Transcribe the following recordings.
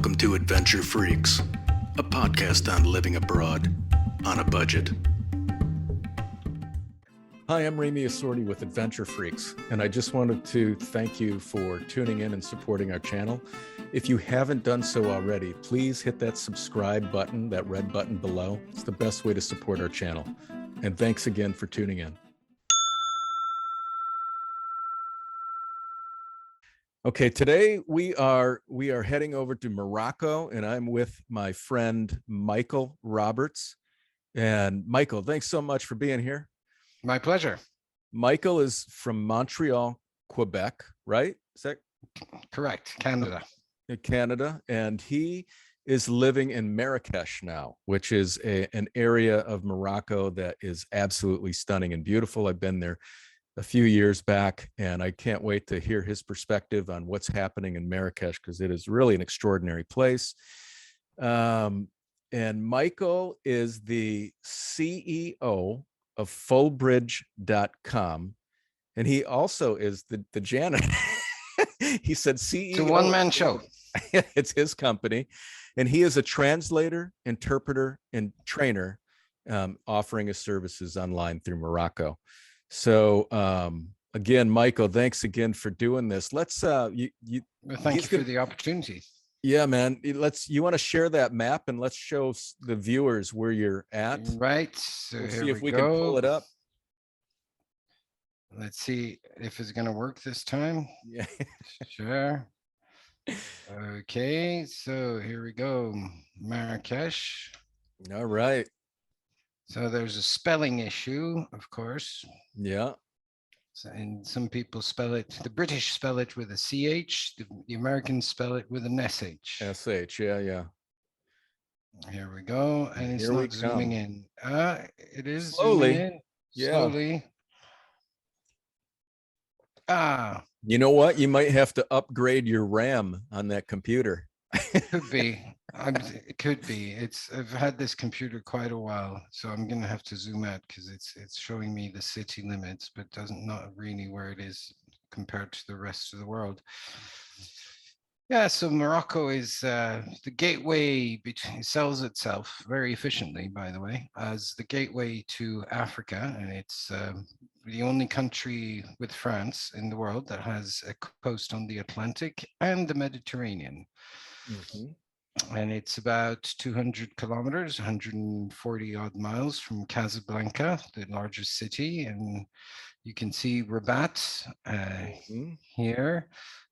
Welcome to Adventure Freaks, a podcast on living abroad on a budget. Hi, I'm Esordi with Adventure Freaks, and I just wanted to thank you for tuning in and supporting our channel. If you haven't done so already, please hit that subscribe button, that red button below. It's the best way to support our channel. And thanks again for tuning in. Okay, today we are heading over to Morocco, and I'm with my friend Michael Roberts. And Michael, thanks so much for being here. My pleasure. Michael is from Montreal, Quebec, right? Is that correct? Canada. Canada, and he is living in Marrakesh now, which is an area of Morocco that is absolutely stunning and beautiful. I've been there a few years back, and I can't wait to hear his perspective on what's happening in Marrakesh, because it is really an extraordinary place. And Michael is the CEO of fullbridge.com, and he also is the janitor. He said CEO. It's a one-man show. It's his company, and he is a translator, interpreter, and trainer, offering his services online through Morocco. So again, Michael, thanks again for doing this. Let's thank you for the opportunity. Yeah, man. You want to share that map, and let's show the viewers where you're at. Right. So we'll here see if we go. can pull it up. Let's see if it's going to work this time. Yeah. Sure. Okay, so here we go. Marrakesh. All right. So there's a spelling issue, of course. Yeah. So, and some people spell it, the British spell it with a CH, the Americans spell it with an SH. SH, yeah. Here we go, and it's not zooming in. It is slowly. Zooming in. Yeah. Slowly. You know what? You might have to upgrade your RAM on that computer. Could be. It could be. I've had this computer quite a while, so I'm gonna have to zoom out because it's showing me the city limits, but not really where it is compared to the rest of the world. Yeah, so Morocco is the gateway between, it sells itself very efficiently, by the way, as the gateway to Africa, and it's the only country with France in the world that has a coast on the Atlantic and the Mediterranean. Mm-hmm. And it's about 200 kilometers, 140 odd miles from Casablanca, the largest city. And you can see Rabat here.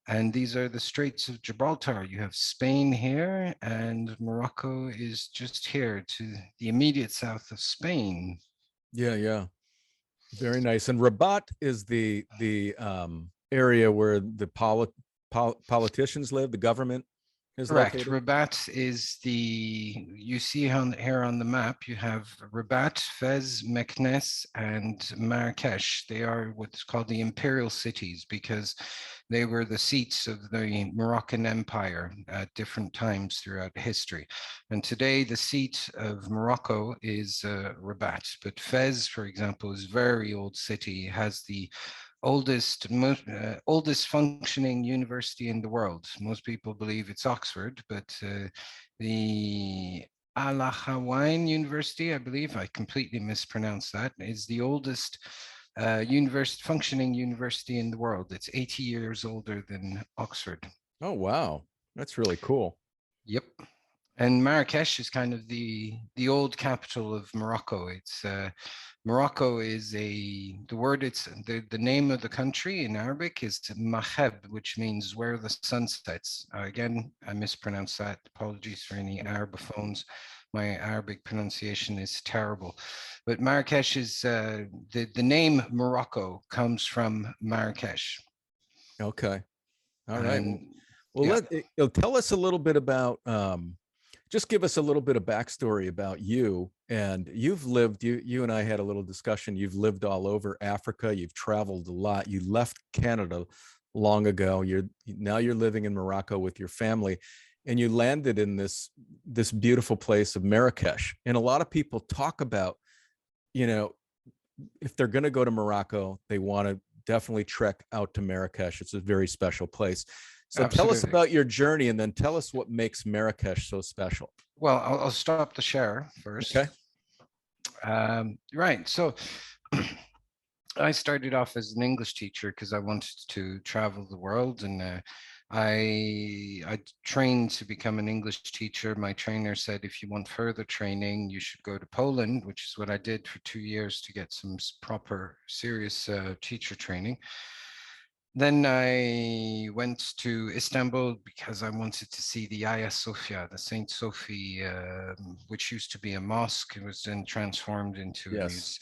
And these are the Straits of Gibraltar. You have Spain here, and Morocco is just here to the immediate south of Spain. Yeah. Very nice. And Rabat is the area where the politicians live, the government is correct. Located. Rabat is you see here on the map, you have Rabat, Fez, Meknes, and Marrakesh. They are what's called the imperial cities because they were the seats of the Moroccan Empire at different times throughout history. And today the seat of Morocco is Rabat. But Fez, for example, is a very old city. It has the oldest functioning university in the world. Most people believe it's Oxford, but the Al Hawain University, I believe, I completely mispronounced that, is the oldest functioning university in the world. It's 80 years older than Oxford. Oh, wow. That's really cool. Yep. And Marrakesh is kind of the old capital of Morocco. It's Morocco is the name of the country in Arabic is Maghreb, which means where the sun sets. Again, I mispronounced that. Apologies for any Arabophones. My Arabic pronunciation is terrible. But Marrakesh is the name Morocco comes from Marrakesh. Okay. All right. Well, yeah. Tell us a little bit about just give us a little bit of backstory about you. And you've lived, you and I had a little discussion. You've lived all over Africa. You've traveled a lot. You left Canada long ago. Now you're living in Morocco with your family, and you landed in this beautiful place of Marrakesh. And a lot of people talk about, if they're going to go to Morocco, they want to definitely trek out to Marrakesh. It's a very special place. So tell us Absolutely. about your journey, and then tell us what makes Marrakesh so special. Well, I'll stop the share first. Okay. Right. So I started off as an English teacher because I wanted to travel the world, and I trained to become an English teacher. My trainer said, if you want further training, you should go to Poland, which is what I did for 2 years to get some proper, serious teacher training. Then I went to Istanbul because I wanted to see the Hagia Sophia, the Saint Sophie, which used to be a mosque. It was then transformed into a Yes.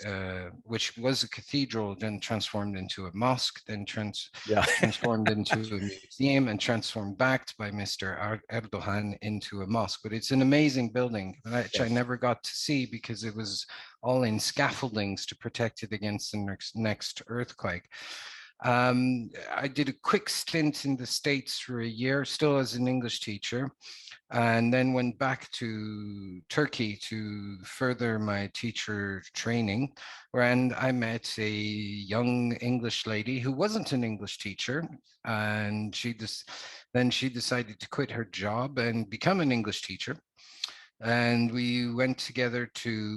which was a cathedral, then transformed into a mosque, then Yeah. transformed into a museum, and transformed back by Mr. Erdogan into a mosque. But it's an amazing building, which I Yes. never got to see because it was all in scaffoldings to protect it against the next earthquake. I did a quick stint in the States for a year, still as an English teacher, and then went back to Turkey to further my teacher training. And I met a young English lady who wasn't an English teacher, and then she decided to quit her job and become an English teacher. And we went together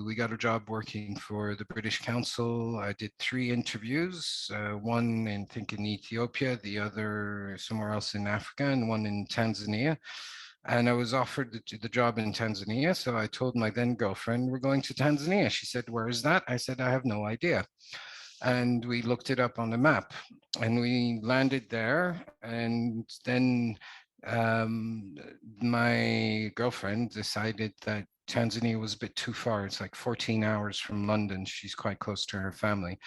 we got a job working for the British Council. I did 3 interviews, one in, I think, in Ethiopia, the other somewhere else in Africa, and one in Tanzania. And I was offered the job in Tanzania. So I told my then girlfriend, we're going to Tanzania. She said, where is that? I said, I have no idea. And we looked it up on the map, and we landed there. And then um, my girlfriend decided that Tanzania was a bit too far. It's like 14 hours from London. She's quite close to her family.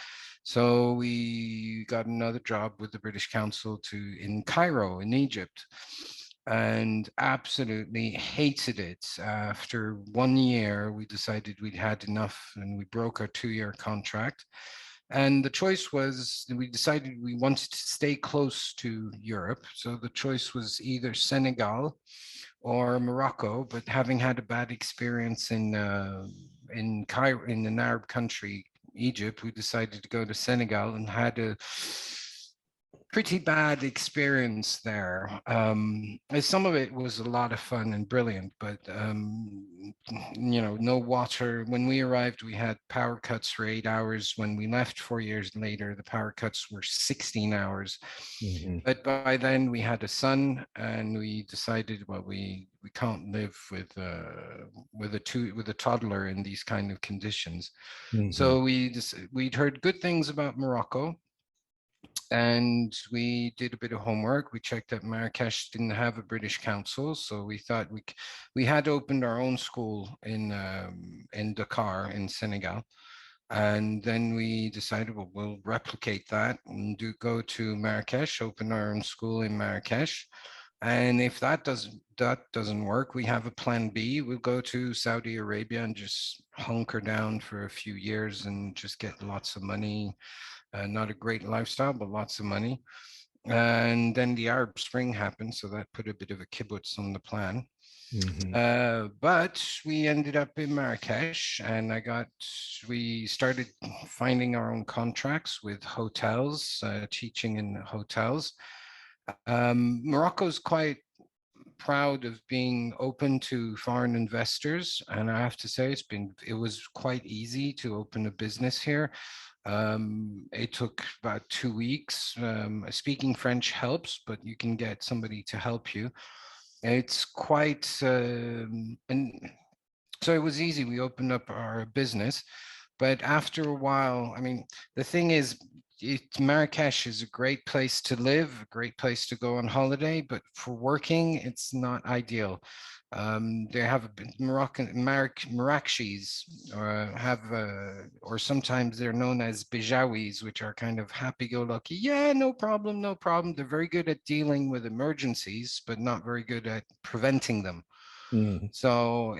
So we got another job with the British Council in Cairo, in Egypt, and absolutely hated it. After 1 year, we decided we'd had enough, and we broke our 2-year contract. And the choice was, we decided we wanted to stay close to Europe. So the choice was either Senegal or Morocco. But having had a bad experience in Cairo, in an Arab country, Egypt, we decided to go to Senegal and had a pretty bad experience there. Some of it was a lot of fun and brilliant, but no water. When we arrived, we had power cuts for 8 hours. When we left 4 years later, the power cuts were 16 hours. Mm-hmm. But by then we had a son, and we decided, well, we can't live with a toddler in these kind of conditions. Mm-hmm. So we'd heard good things about Morocco, and we did a bit of homework. We checked that Marrakesh didn't have a British council, so we thought we had opened our own school in Dakar, in Senegal. And then we decided, well, we'll replicate that and go to Marrakesh, open our own school in Marrakesh. And if that doesn't work, we have a plan B. We'll go to Saudi Arabia and just hunker down for a few years and just get lots of money. Not a great lifestyle, but lots of money. And then the Arab Spring happened, so that put a bit of a kibbutz on the plan. Mm-hmm. But we ended up in Marrakesh, and we started finding our own contracts with hotels, teaching in hotels. Morocco's quite proud of being open to foreign investors, and I have to say it was quite easy to open a business here. It took about 2 weeks. Speaking French helps, but you can get somebody to help you. It's quite, and so it was easy. We opened up our business, but after a while, I mean, the thing is, Marrakesh is a great place to live, a great place to go on holiday, but for working, it's not ideal. They have a Marrakeshis, or sometimes they're known as Bijawis, which are kind of happy-go-lucky. Yeah, no problem, no problem. They're very good at dealing with emergencies, but not very good at preventing them. Mm-hmm. So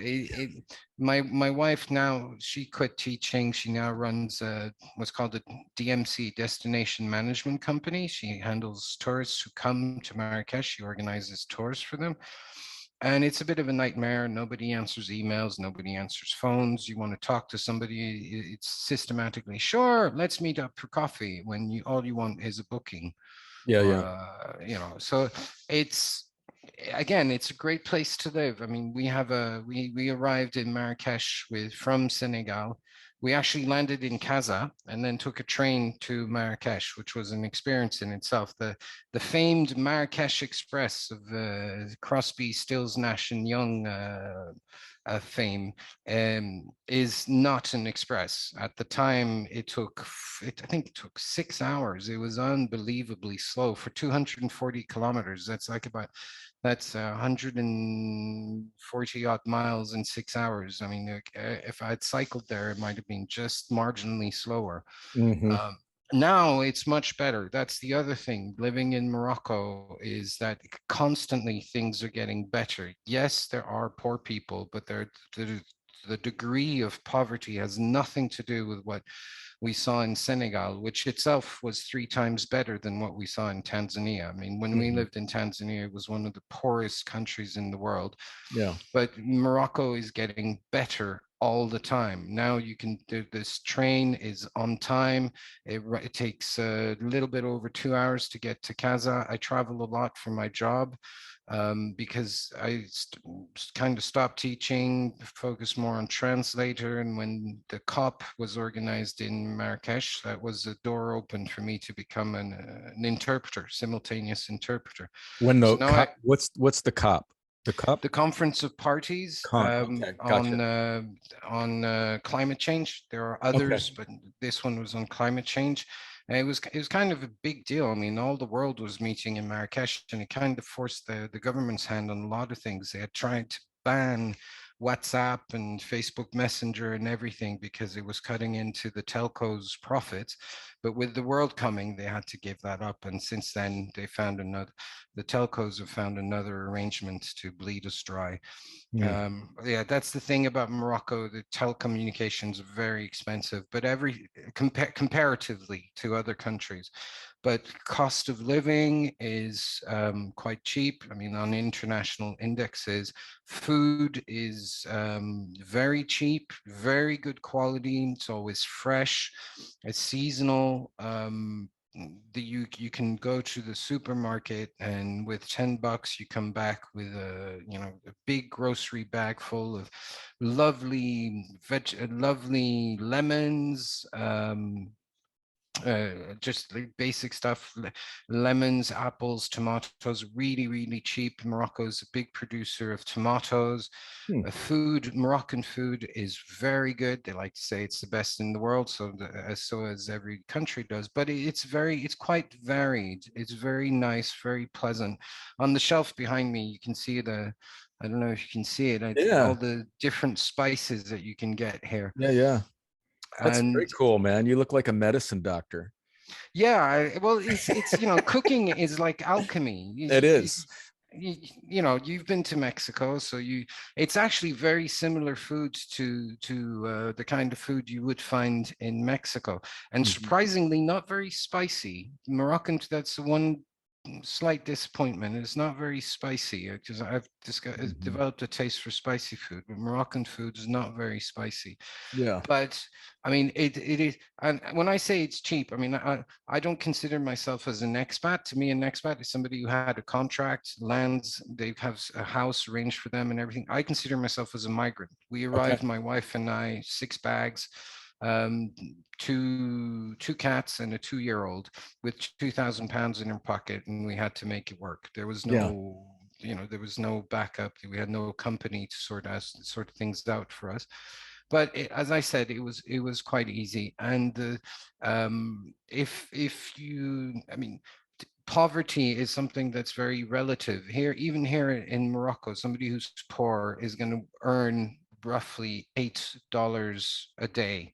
my wife now, she quit teaching. She now runs what's called a DMC, Destination Management Company. She handles tourists who come to Marrakesh. She organizes tours for them. And it's a bit of a nightmare. Nobody answers emails. Nobody answers phones. You want to talk to somebody, it's systematically, sure, let's meet up for coffee, when all you want is a booking. Yeah, or yeah. so it's again, it's a great place to live. I mean, we arrived in Marrakesh from Senegal. We actually landed in Casa and then took a train to Marrakesh, which was an experience in itself. The famed Marrakesh Express of Crosby, Stills, Nash and Young fame is not an express. At the time, I think it took 6 hours. It was unbelievably slow for 240 kilometers. That's 140 odd miles in 6 hours. I mean, if I'd cycled there, it might have been just marginally slower. Hmm. Um, Now it's much better. That's the other thing. Living in Morocco is that constantly things are getting better. Yes, there are poor people, but the degree of poverty has nothing to do with what we saw in Senegal, which itself was 3 times better than what we saw in Tanzania. I mean, when we Hmm. lived in Tanzania, it was one of the poorest countries in the world. Yeah. But Morocco is getting better all the time. Now you can do this train is on time. It takes a little bit over 2 hours to get to Casa. I travel a lot for my job because kind of stopped teaching, focused more on translator. And when the COP was organized in Marrakesh, that was a door open for me to become an interpreter, simultaneous interpreter. When So the now cop, what's the cop? The cop? the Conference of Parties Okay, gotcha. on climate change. There are Okay. others, but this one was on climate change. And it was kind of a big deal. I mean, all the world was meeting in Marrakesh, and it kind of forced the government's hand on a lot of things. They had tried to ban WhatsApp and Facebook Messenger and everything because it was cutting into the telcos' profits. But with the world coming, they had to give that up. And since then, the telcos have found another arrangement to bleed us dry. Hmm. Yeah, that's the thing about Morocco. The telecommunications are very expensive, but comparatively to other countries. But cost of living is quite cheap. I mean, on international indexes, food is very cheap, very good quality. It's always fresh. It's seasonal. You can go to the supermarket and with $10 you come back with a big grocery bag full of lovely lemons, just like basic stuff, lemons, apples, tomatoes, really cheap. Morocco's a big producer of tomatoes. Hmm. Moroccan food is very good. They like to say it's the best in the world, so as every country does. But it's quite varied. It's very nice, very pleasant. On the shelf behind me, you can see I don't know if you can see it, all Yeah. the different spices that you can get here. Yeah, yeah. That's very And cool, man. You look like a medicine doctor. yeah, well, it's cooking is like alchemy. It is. You've been to Mexico, so it's actually very similar foods to the kind of food you would find in Mexico, and Mhm. surprisingly not very spicy. Moroccan, that's the one slight disappointment. It's not very spicy because Mhm. developed a taste for spicy food, but Moroccan food is not very spicy. Yeah. But I mean, it is, and when I say it's cheap, I mean I don't consider myself as an expat. To me, an expat is somebody who had a contract, lands, they have a house arranged for them and everything. I consider myself as a migrant. We Okay. arrived, my wife and I, 6 bags, um, two cats and a 2-year-old with £2,000 in her pocket, and we had to make it work. Yeah. There was no backup. We had no company to sort things out for us. But as I said, it was quite easy. And if you, I mean, poverty is something that's very relative. Even here in Morocco, somebody who's poor is going to earn roughly $8 a day.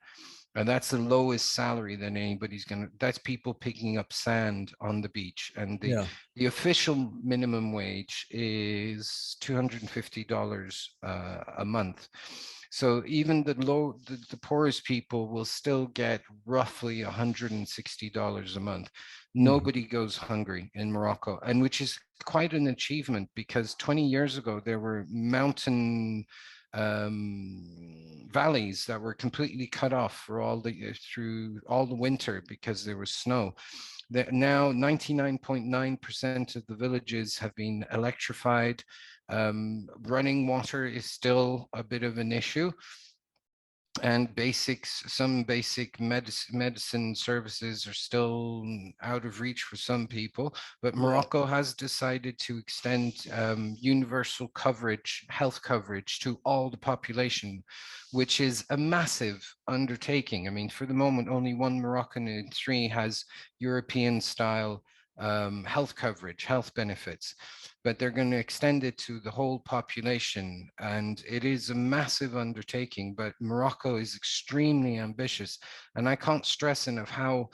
And that's the lowest salary that anybody's going to, that's people picking up sand on the beach. And the, Yeah. the official minimum wage is $250 a month. So even the poorest people will still get roughly $160 a month. Mhm. Nobody goes hungry in Morocco, and which is quite an achievement because 20 years ago there were mountain valleys that were completely cut off for through all the winter because there was snow. Now 99.9% of the villages have been electrified. Running water is still a bit of an issue, and some basic medicine services are still out of reach for some people. But Right. Morocco has decided to extend universal coverage, health coverage, to all the population, which is a massive undertaking. I mean, for the moment, only one Moroccan in three has European style health coverage, health benefits, but they're going to extend it to the whole population. And it is a massive undertaking, but Morocco is extremely ambitious. And I can't stress enough how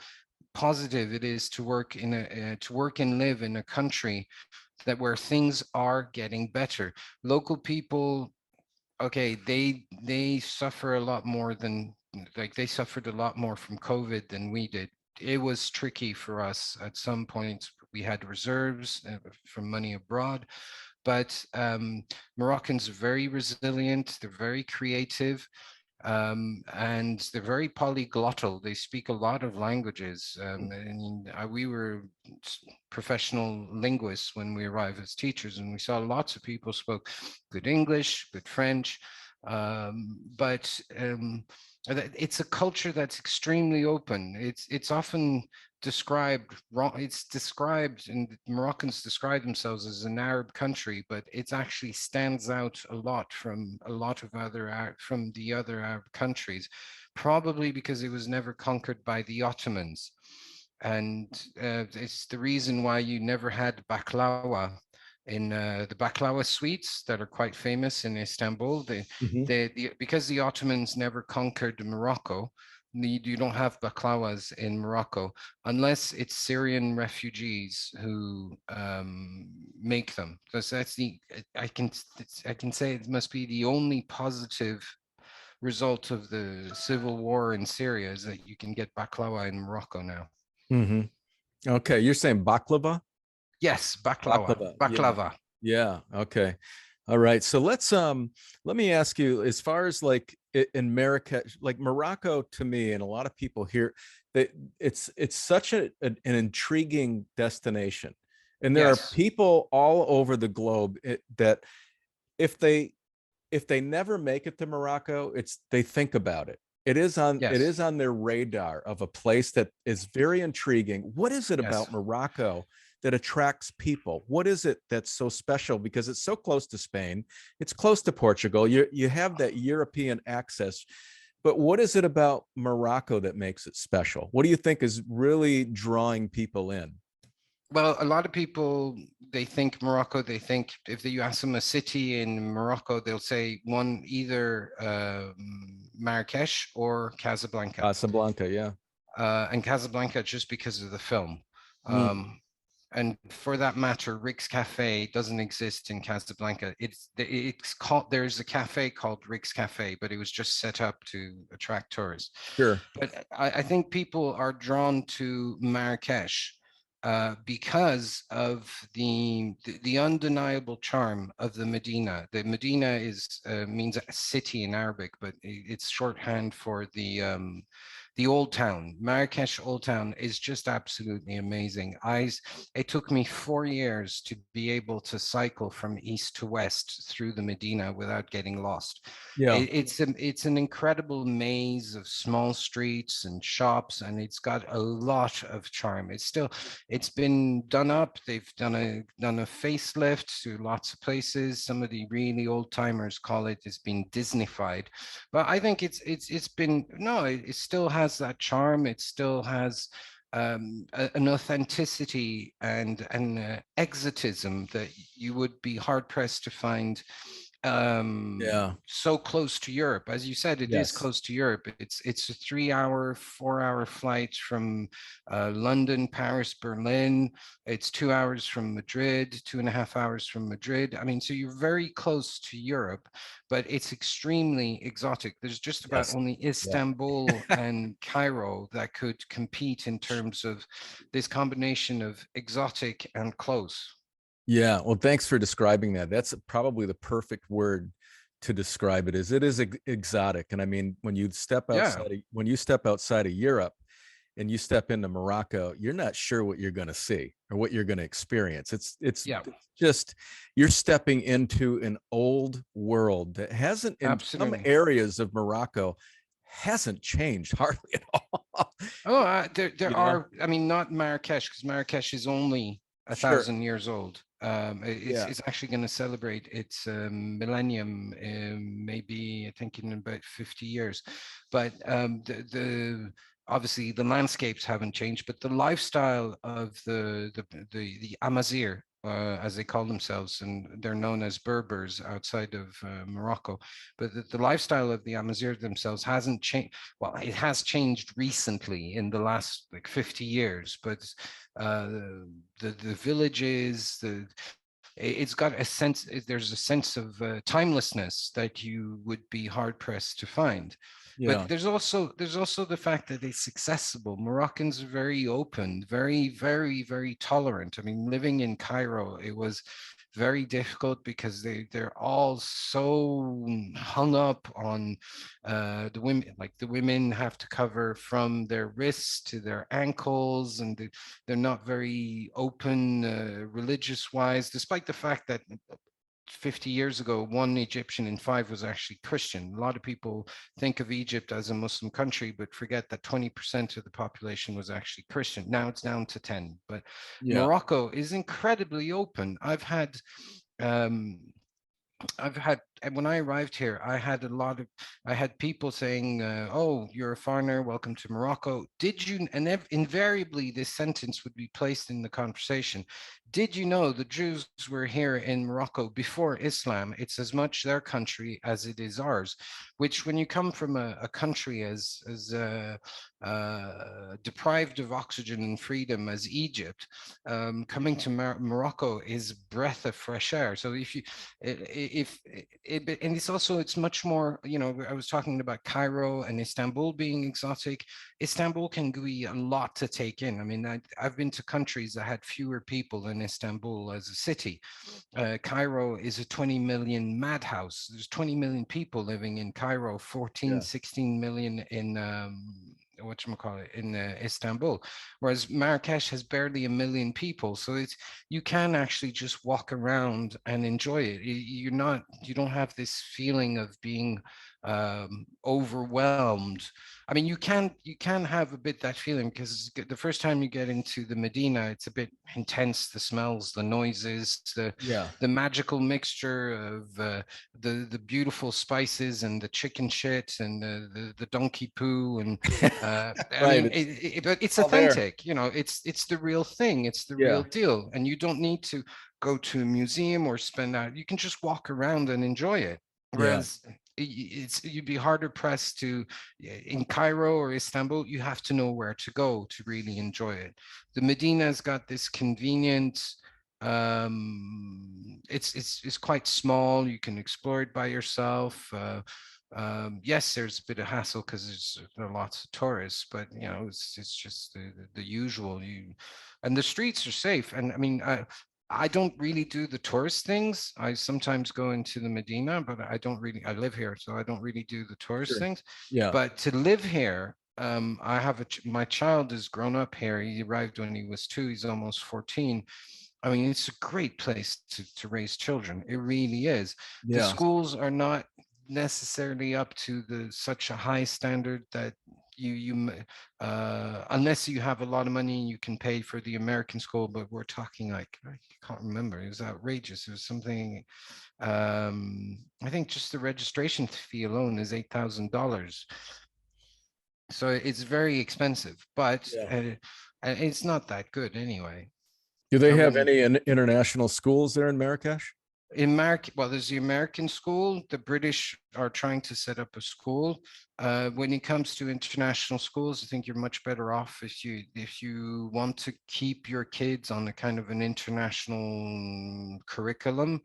positive it is to work to work and live in a country that where things are getting better. Local people, okay, they suffer a lot more than, like, they suffered a lot more from COVID than we did. It was tricky for us at some points. We had reserves from money abroad, but Moroccans are very resilient. They're very creative, and they're very polyglottal. They speak a lot of languages. And we were professional linguists when we arrived as teachers, and we saw lots of people spoke good English, good French, but it's a culture that's extremely open. It's often described wrong. It's described, and Moroccans describe themselves as an Arab country, but it actually stands out a lot from a lot of from the other Arab countries, probably because it was never conquered by the Ottomans. And it's the reason why you never had baklava in the baklava sweets that are quite famous in Istanbul. Mhm. Because the Ottomans never conquered Morocco, you don't have baklawas in Morocco unless it's Syrian refugees who make them. That's the I can say it must be the only positive result of the civil war in Syria is that you can get baklava in Morocco now. Mhm. Okay, you're saying baklava? Yes, baklava, Baklava. Yeah. baklava. Yeah. Okay. All right. So let me ask you, as far as like in Marrakesh, like Morocco to me, and a lot of people here, that it's such an intriguing destination. And there are Yes, people all over the globe that if they if they never make it to Morocco, it's they think about it. It yes, is on their radar of a place that is very intriguing. What is it yes. about Morocco that attracts people? What is it that's so special? Because it's so close to Spain, it's close to Portugal. You have that European access. But what is it about Morocco that makes it special? What do you think is really drawing people in? Well, a lot of people, they think Morocco, they think if you ask them a city in Morocco, they'll say one, either Marrakesh or Casablanca. Casablanca, yeah. And Casablanca just because of the film. Mm, Um, and for that matter, Rick's Cafe doesn't exist in Casablanca. It's called, there's a cafe called Rick's Cafe, but it was just set up to attract tourists. sure. But I think people are drawn to Marrakesh because of the undeniable charm of the Medina. The Medina is means a city in Arabic, but it's shorthand for the Old Town. Marrakesh Old Town is just absolutely amazing. It took me 4 years to be able to cycle from east to west through the Medina without getting lost. Yeah. It's an incredible maze of small streets and shops, and it's got a lot of charm. It's been done up. They've done a facelift to lots of places. Some of the really old timers call it's been Disneyfied, but I think it's been no. It still has that charm. It still has an authenticity and an exotism that you would be hard pressed to find Yeah. so close to Europe. As you said, it is Yes. close to Europe. It's a 3 hour, 4 hour flight from London, Paris, Berlin. It's 2 hours from Madrid, 2.5 hours from Madrid. I mean, so you're very close to Europe, but it's extremely exotic. There's just about Yes. only Yeah. Istanbul and Cairo that could compete in terms of this combination of exotic and close. Yeah, well, thanks for describing that. That's probably the perfect word to describe it. Is it is exotic, and I mean when you step Yeah. outside of Europe, and you step into Morocco, you're not sure what you're going to see or what you're going to experience. It's Yeah, just you're stepping into an old world that hasn't, in some absolutely. areas of Morocco, hasn't changed hardly at all. Oh, there You know? are. I mean, not Marrakesh, because Marrakesh is only a Sure. thousand years old. Yeah. It's actually going to celebrate its millennium, maybe I think in about 50 years. But the obviously the landscapes haven't changed, but the lifestyle of the Amazigh, as they call themselves, and they're known as Berbers outside of Morocco. But the lifestyle of the Amazigh themselves hasn't changed. Well, it has changed recently in the last like 50 years, but uh, the villages, it's got a sense, there's a sense of timelessness that you would be hard pressed to find. But Yeah. there's also the fact that it's accessible. Moroccans are very open, very, very, very tolerant. I mean, living in Cairo, it was very difficult because they're all so hung up on the women. Like the women have to cover from their wrists to their ankles, and they're not very open religious wise, despite the fact that 50 years ago, one Egyptian in five was actually Christian. A lot of people think of Egypt as a Muslim country, but forget that 20% of the population was actually Christian. Now it's down to 10. But Yeah. Morocco is incredibly open. Um, I've had, and when I arrived here, I had people saying, "Oh, you're a foreigner. Welcome to Morocco. Did you?" And invariably, this sentence would be placed in the conversation. Did you know the Jews were here in Morocco before Islam? It's as much their country as it is ours. Which, when you come from a country as deprived of oxygen and freedom as Egypt, coming to Morocco is breath of fresh air. So if it, and it's also, it's much more, I was talking about Cairo and Istanbul being exotic. Istanbul can be a lot to take in. I mean, I've been to countries that had fewer people than Istanbul as a city. Cairo is a 20 million madhouse. There's 20 million people living in Cairo, 14, Yeah. 16 million in whatchamacallit, in Istanbul, whereas Marrakesh has barely a million people. So you can actually just walk around and enjoy it. You don't have this feeling of being overwhelmed. I mean, you can have a bit that feeling, because the first time you get into the Medina, it's a bit intense. The smells, the noises, Yeah. the magical mixture of the beautiful spices and the chicken shit and the donkey poo, and I Right. mean, It's but it's all there. authentic. It's the real thing. It's the real Yeah. deal, and you don't need to go to a museum or spend out. You can just walk around and enjoy it. Yeah. Whereas you'd be harder pressed to, in Cairo or Istanbul, you have to know where to go to really enjoy it. The Medina's got this convenient, it's quite small. You can explore it by yourself. Yes, there's a bit of hassle because there are lots of tourists, but it's just the usual. And the streets are safe. And I mean, I don't really do the tourist things. I sometimes go into the Medina, but I live here, so I don't really do the tourist Sure. things. Yeah. But to live here, I have my child has grown up here. He arrived when he was 2. He's almost 14. I mean, it's a great place to raise children. It really is. The Yeah. schools are not necessarily up to such a high standard that unless you have a lot of money, you can pay for the American school. But we're talking, like, I can't remember. It was outrageous. It was something. I think just the registration fee alone is $8,000. So it's very expensive, but Yeah. it's not that good anyway. Do I they have wouldn't. any international schools there in Marrakesh? Well, there's the American school. The British are trying to set up a school. When it comes to international schools, I think you're much better off if you want to keep your kids on a kind of an international curriculum.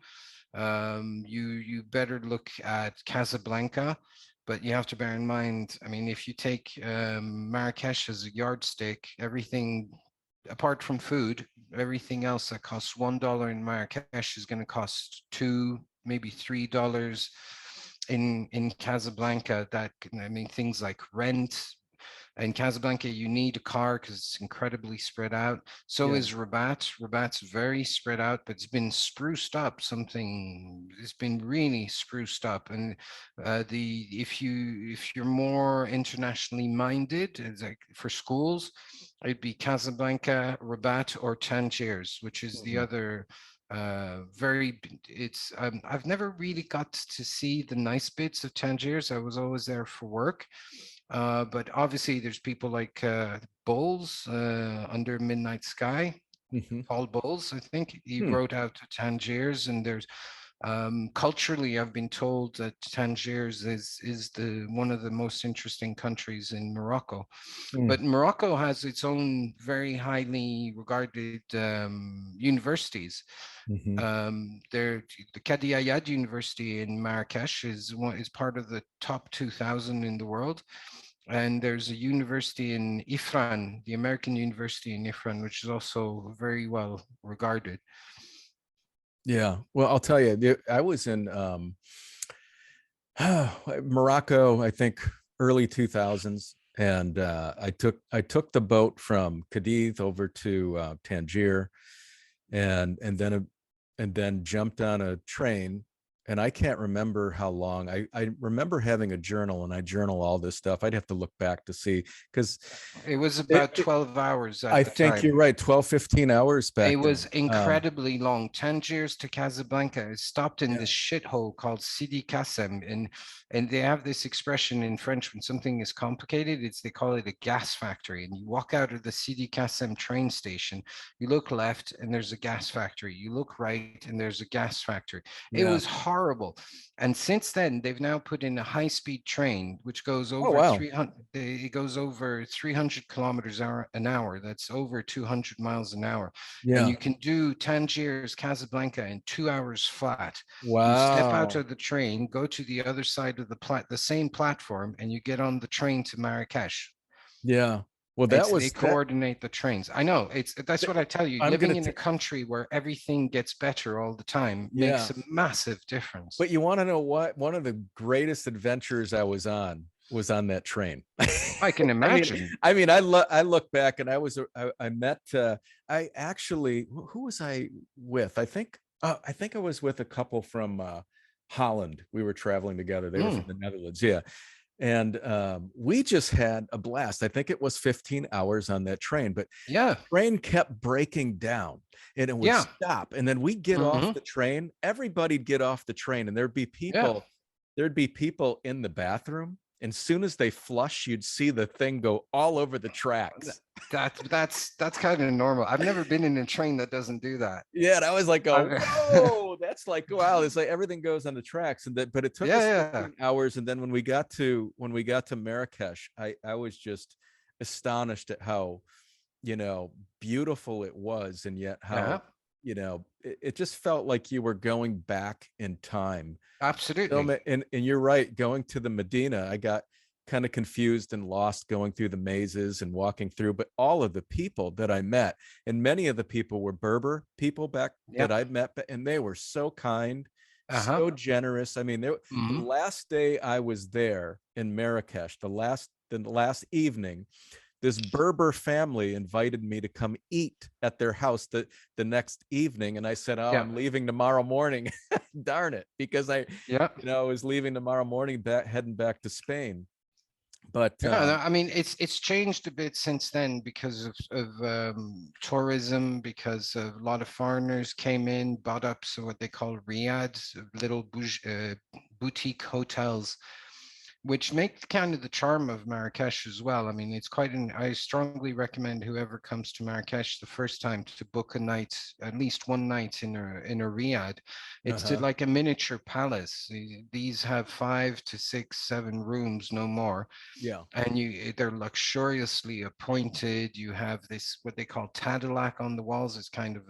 You better look at Casablanca, but you have to bear in mind, I mean, if you take Marrakesh as a yardstick, everything apart from food, everything else that costs $1 in Marrakesh is going to cost two, maybe $3 in Casablanca. I mean, things like rent. In Casablanca, you need a car because it's incredibly spread out. So Yeah. is Rabat. Rabat's very spread out, but it's been spruced up. It's been really spruced up. And the if you're more internationally minded, it's like for schools, it'd be Casablanca, Rabat, or Tangiers, which is the Mhm. other very it's I've never really got to see the nice bits of Tangiers. I was always there for work, but obviously there's people like Bowles, Under Midnight Sky. Mhm. Paul Bowles, I think he Hmm. wrote out to Tangiers, and there's culturally, I've been told that Tangiers is the one of the most interesting countries in Morocco. Hmm. But Morocco has its own very highly regarded universities. Mhm. There, the Kadi Ayad University in Marrakesh is part of the top 2,000 in the world. And there's a university in Ifran, the American University in Ifran, which is also very well regarded. Yeah. Well, I'll tell you, I was in Morocco, I think early 2000s, and I took the boat from Cadiz over to Tangier, and then jumped on a train. And I can't remember how long. I remember having a journal, and I journal all this stuff. I'd have to look back to see, because It was it, about it 12 hours I at the think you're time. right, 12, 15 hours It back was then. incredibly long. Tangiers to Casablanca. It stopped in Yeah. this shithole called Sidi Kassem. And they have this expression in French when something is complicated, they call it a gas factory. And you walk out of the Sidi Kassem train station, you look left and there's a gas factory. You look right and there's a gas factory. It Yeah. was horrible. And since then, they've now put in a high-speed train which goes Oh over wow. 300. It goes over 300 kilometers an hour. That's over 200 miles an hour, and Yeah. you can do Tangiers, Casablanca in 2 hours flat. You step out Wow. of the train, go to the other side of the same platform, and you get on the train to Marrakesh. Yeah. Well, that It's they was that. coordinate the trains. I know that's what I tell you. I'm Living gonna. in a country where everything gets better all the time makes Yeah. a massive difference. But you want to know what? One of the greatest adventures I was on that train. I can I mean, imagine. I look back, and I met I actually, who was I with? I think I was with a couple from Holland. We were traveling together. They were Mm, from the Netherlands. Yeah. And we just had a blast. I think it was 15 hours on that train, but yeah, train kept breaking down, and it would yeah, stop, and then we'd get off hmm, the train. Everybody'd get off the train, and yeah. there'd be people in the bathroom, and as soon as they flush, you'd see the thing go all over the Th- tracks. that's kind of normal. I've never been in a train that doesn't do that. Yeah, and I was like, oh, I've, whoa, that's like, wow, it's like everything goes on the tracks. And that, but it took us yeah, 15 hours. And then when we got to Marrakesh, I was just astonished at how, you know, beautiful it was, and yet yeah, how, it just felt like you were going back in time. absolutely. And you're right, going to the Medina, I got kind of confused and lost going through the mazes and walking through, but all of the people that I met, and many of the people were Berber people back Yeah, that I'd met, and they were so kind, uh-huh. so generous. I mean, the Hmm. last day I was there in Marrakesh, the last evening, this Berber family invited me to come eat at their house the next evening. And I said, oh, Yeah, I'm leaving tomorrow morning. Darn it. Because yeah. I was leaving tomorrow morning, heading back to Spain. But Yeah, no, I mean it's changed a bit since then because of tourism, because a lot of foreigners came in, bought up so what they call Riads, little boutique hotels, which make kind of the charm of Marrakesh as well. I mean, it's quite an. I strongly recommend whoever comes to Marrakesh the first time to book a night, at least one night in a riad. It's uh-huh. like a miniature palace. These have 5 to 6, 7 rooms, no more, Yeah. and they're luxuriously appointed. You have this what they call tadillac on the walls. It's kind of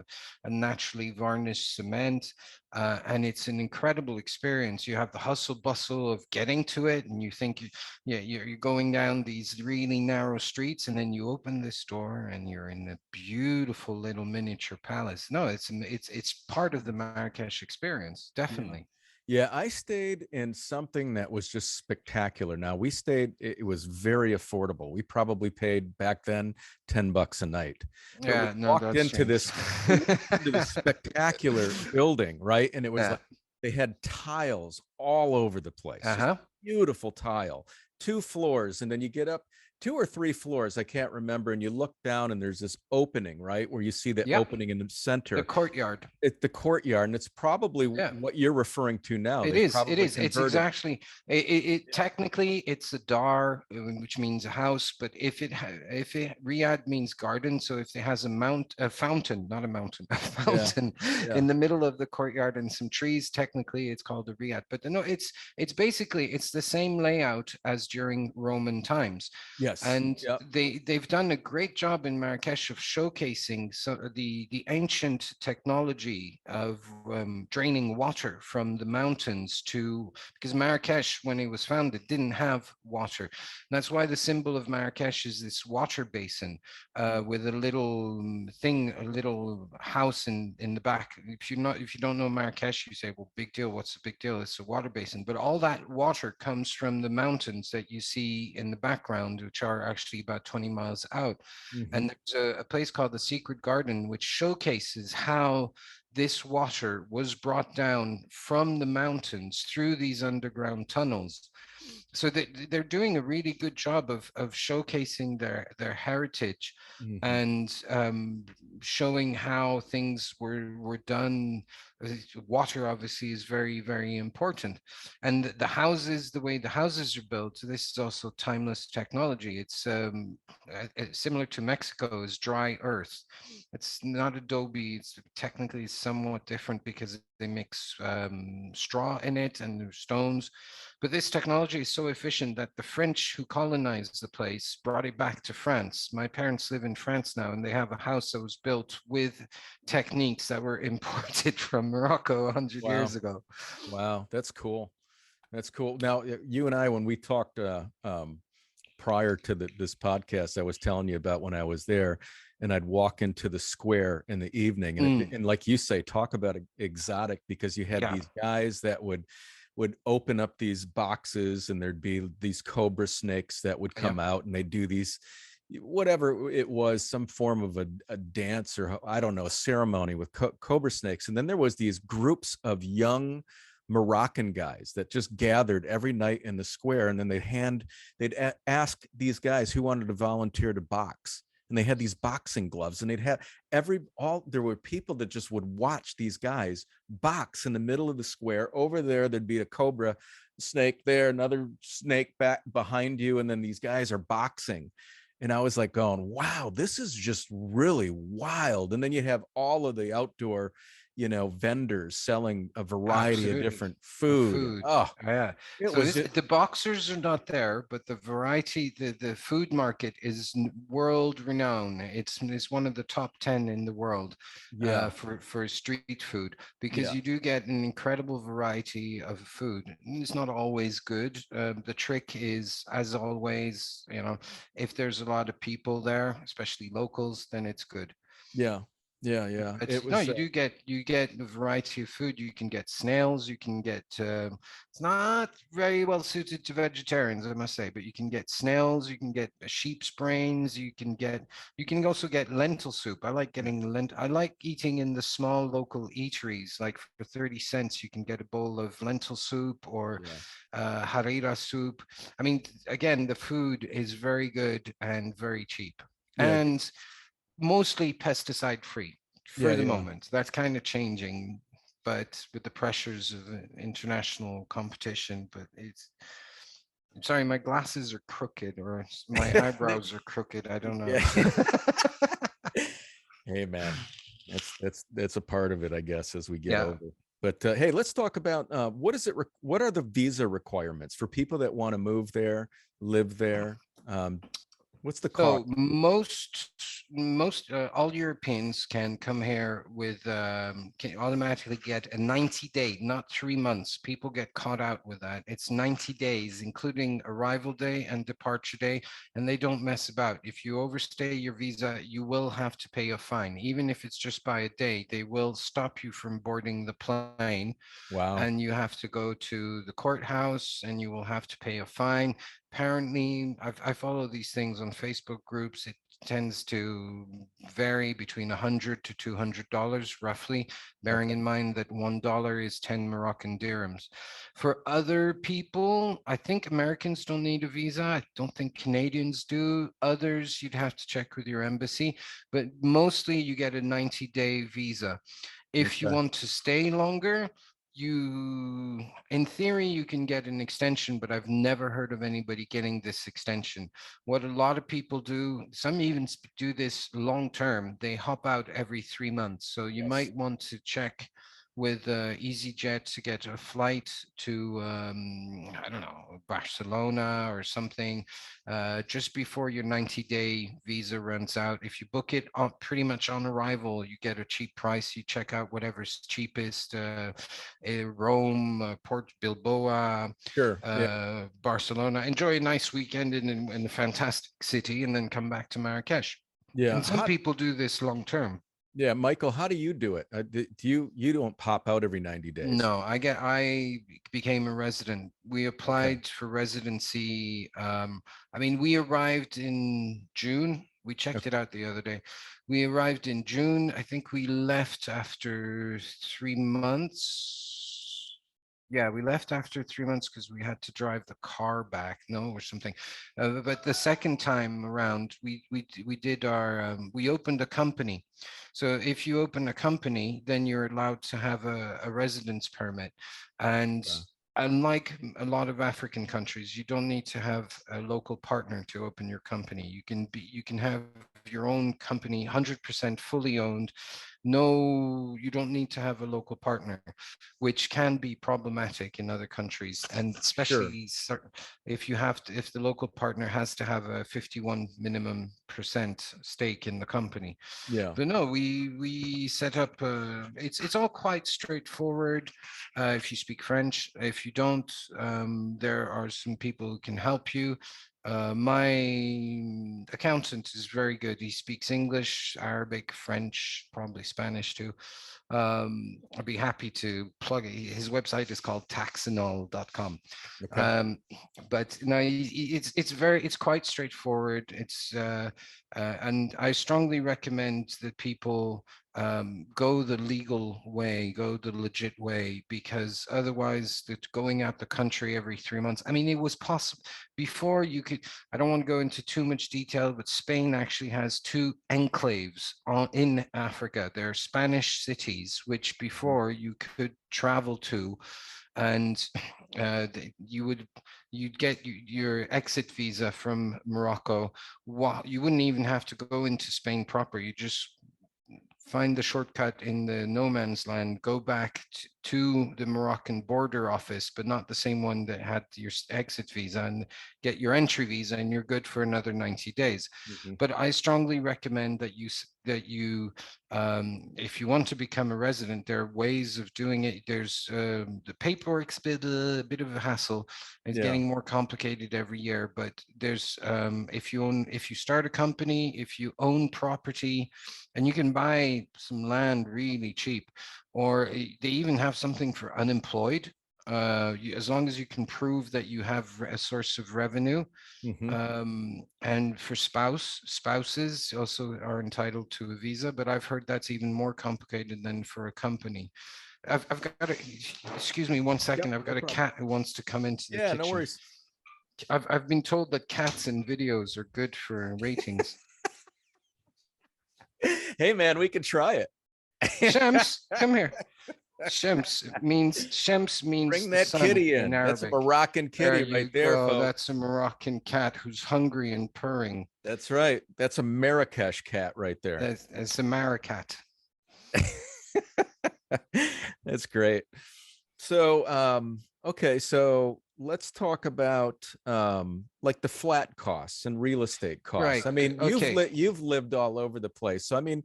a naturally varnished cement, and it's an incredible experience. You have the hustle bustle of getting to it, and you think yeah, you're going down these really narrow streets, and then you open this door and you're in a beautiful little miniature palace. No, it's part of the Marrakesh experience, Yeah. definitely. Yeah, I stayed in something that was just spectacular. Now we stayed, it was very affordable. We probably paid back then $10 a night. But we Yeah, no, walked that's into strange. this, we walked into this spectacular building, right? And it was Yeah. like they had tiles all over the place, just Uh-huh. beautiful tile, 2 floors, and then you get up 2 or 3 floors, I can't remember, and you look down and there's this opening, right? Where you see the Yep. opening in the The center. courtyard. It's the courtyard, and it's probably Yeah. what you're referring to now. It They've is. It probably is. It's converted. exactly. It technically it's a dar, which means a house. But if it Riad means garden, so if it has a fountain, not a mountain, a Yeah, fountain yeah. in the middle of the courtyard and some trees, technically it's called a Riad. But no, it's basically it's the same layout as during Roman times, Yes. and Yep. they've done a great job in Marrakesh of showcasing the ancient technology of draining water from the mountains to, because Marrakesh when it was founded didn't have water. And that's why the symbol of Marrakesh is this water basin with a little thing, a little house in the back. If you don't know Marrakesh, you say, well, big deal, what's the big deal? It's a water basin, but all that water comes from the mountains that you see in the background, which are actually about 20 miles out. Hmm. And there's a place called the Secret Garden, which showcases how this water was brought down from the mountains through these underground tunnels. So they're doing a really good job of showcasing their heritage Hmm. and showing how things were done. Water obviously is very, very important, and the houses, the way the houses are built, this is also timeless technology. It's similar to Mexico, is dry earth. It's not adobe. It's technically somewhat different because they mix straw in it and stones. But this technology is so efficient that the French who colonized the place brought it back to France. My parents live in France now, and they have a house that was built with techniques that were imported from Morocco 100 Wow. years ago. Wow. That's cool. That's cool. Now, you and I, when we talked prior to this podcast, I was telling you about when I was there, and I'd walk into the square in the evening, and Mm, and like you say, talk about exotic, because you had yeah, these guys that would open up these boxes, and there'd be these cobra snakes that would yeah. come out, and they'd do these, whatever it was, some form of a dance, or I don't know, a ceremony with cobra snakes. And then there was these groups of young Moroccan guys that just gathered every night in the square, and then they'd ask these guys who wanted to volunteer to box, and they had these boxing gloves, and they'd have there were people that just would watch these guys box in the middle of the square. Over there there'd be a cobra snake, there another snake back behind you, and then these guys are boxing. And I was like going, wow, this is just really wild. And then you have all of the outdoor, vendors selling a variety of Absolutely. different The food. food. Oh, Yeah. it So was this just, the boxers are not there, but the variety, the food market is world renowned. It's one of the top 10 in the world yeah, for street food, because yeah, you do get an incredible variety of food. It's not always good. The trick is, as always, if there's a lot of people there, especially locals, then it's good. yeah, yeah, yeah. But It no, was, you get a variety of food. You can get snails. You can get. It's not very well suited to vegetarians, I must say, but you can get snails. You can get sheep's brains. You can also get lentil soup. I like getting lent. I like eating in the small local eateries. Like for 30 cents, you can get a bowl of lentil soup or yeah, harira soup. I mean, again, the food is very good and very cheap. yeah, And mostly pesticide free yeah, for the yeah. moment. That's kind of changing, but with the pressures of international competition. But I'm sorry, my glasses are crooked or my eyebrows are crooked. I don't know. Yeah. Hey, man, that's a part of it, I guess, as we get Yeah. older. But hey, let's talk about what are the visa requirements for people that want to move there, live there? What's the So cost? most all Europeans can come here with can automatically get a 90-day, not 3 months. People get caught out with that. It's 90 days, including arrival day and departure day, and they don't mess about. If you overstay your visa, you will have to pay a fine. Even if it's just by a day, they will stop you from boarding the plane, Wow. and you have to go to the courthouse and you will have to pay a fine. Apparently, I follow these things on Facebook groups. It tends to vary between $100 to $200 roughly, bearing Okay. in mind that $1 is 10 Moroccan dirhams. For other people, I think Americans don't need a visa. I don't think Canadians do. Others, you'd have to check with your embassy, but mostly you get a 90-day visa. If you Okay. want to stay longer, you, in theory, you can get an extension, but I've never heard of anybody getting this extension. What a lot of people do, some even do this long term, they hop out every 3 months. So you Yes. might want to check with EasyJet to get a flight to, I don't know, Barcelona or something, just before your 90-day visa runs out. If you book it on, pretty much on arrival, you get a cheap price. You check out whatever's cheapest, Rome, Port Bilboa, Sure. Yeah. Barcelona. Enjoy a nice weekend in a fantastic city and then come back to Marrakesh. Yeah. And some people do this long term. Yeah, Michael, how do you do it? Do you don't pop out every 90 days? No, I became a resident. We Okay. applied for residency. I mean, we arrived in June. We checked Okay. it out the other day. We arrived in June. I think we left after 3 months. Yeah, we left after 3 months because we had to drive the car back, no, or something. But the second time around, we did our we opened a company. So if you open a company, then you're allowed to have a residence permit. And Uh, unlike a lot of African countries, you don't need to have a local partner to open your company. You can have your own company 100% fully owned. No, you don't need to have a local partner, which can be problematic in other countries, and sure. especially if you have to, if the local partner has to have a 51 minimum percent stake in the company. Yeah. But no, we set up. It's all quite straightforward. If you speak French, if you don't, there are some people who can help you. My accountant is very good. He speaks English, Arabic, French, probably Spanish too. I'd be happy to plug it. His website is called taxanol.com. Okay. Um, but no, it's quite straightforward. And I strongly recommend that people go the legal way, go the legit way, because otherwise, that going out the country every 3 months. I mean, it was possible before. You could. I don't want to go into too much detail, but Spain actually has two enclaves in Africa. They're Spanish cities, which Mhm. before you could travel to, and you'd get your exit visa from Morocco. You wouldn't even have to go into Spain proper. You just find the shortcut in the no man's land, go back to the Moroccan border office, but not the same one that had your exit visa, and get your entry visa, and you're good for another 90 days. Mhm. But I strongly recommend that if you want to become a resident, there are ways of doing it. There's the paperwork's a bit of a hassle. It's Yeah. getting more complicated every year. But there's if you start a company, if you own property, and you can buy some land really cheap, or they even have something for unemployed. As long as you can prove that you have a source of revenue, Hmm. and for spouses also are entitled to a visa, but I've heard that's even more complicated than for a company. I've got a, excuse me one Yep. second, I've No got a problem. cat who wants to come into the Yeah. No kitchen. worries. I've been told that cats in videos are good for ratings. Hey, man, we can try it. Shems, come here. Shems means Bring the that sun kitty in in. That's a Arabic. Moroccan There kitty right you there, go. folks. That's a Moroccan cat who's hungry and purring. That's right. That's a Marrakesh cat right there. That's a Maracat. That's great. So, okay. So let's talk about like the flat costs and real estate costs. Right. I mean, Okay. you've lived all over the place. So I mean,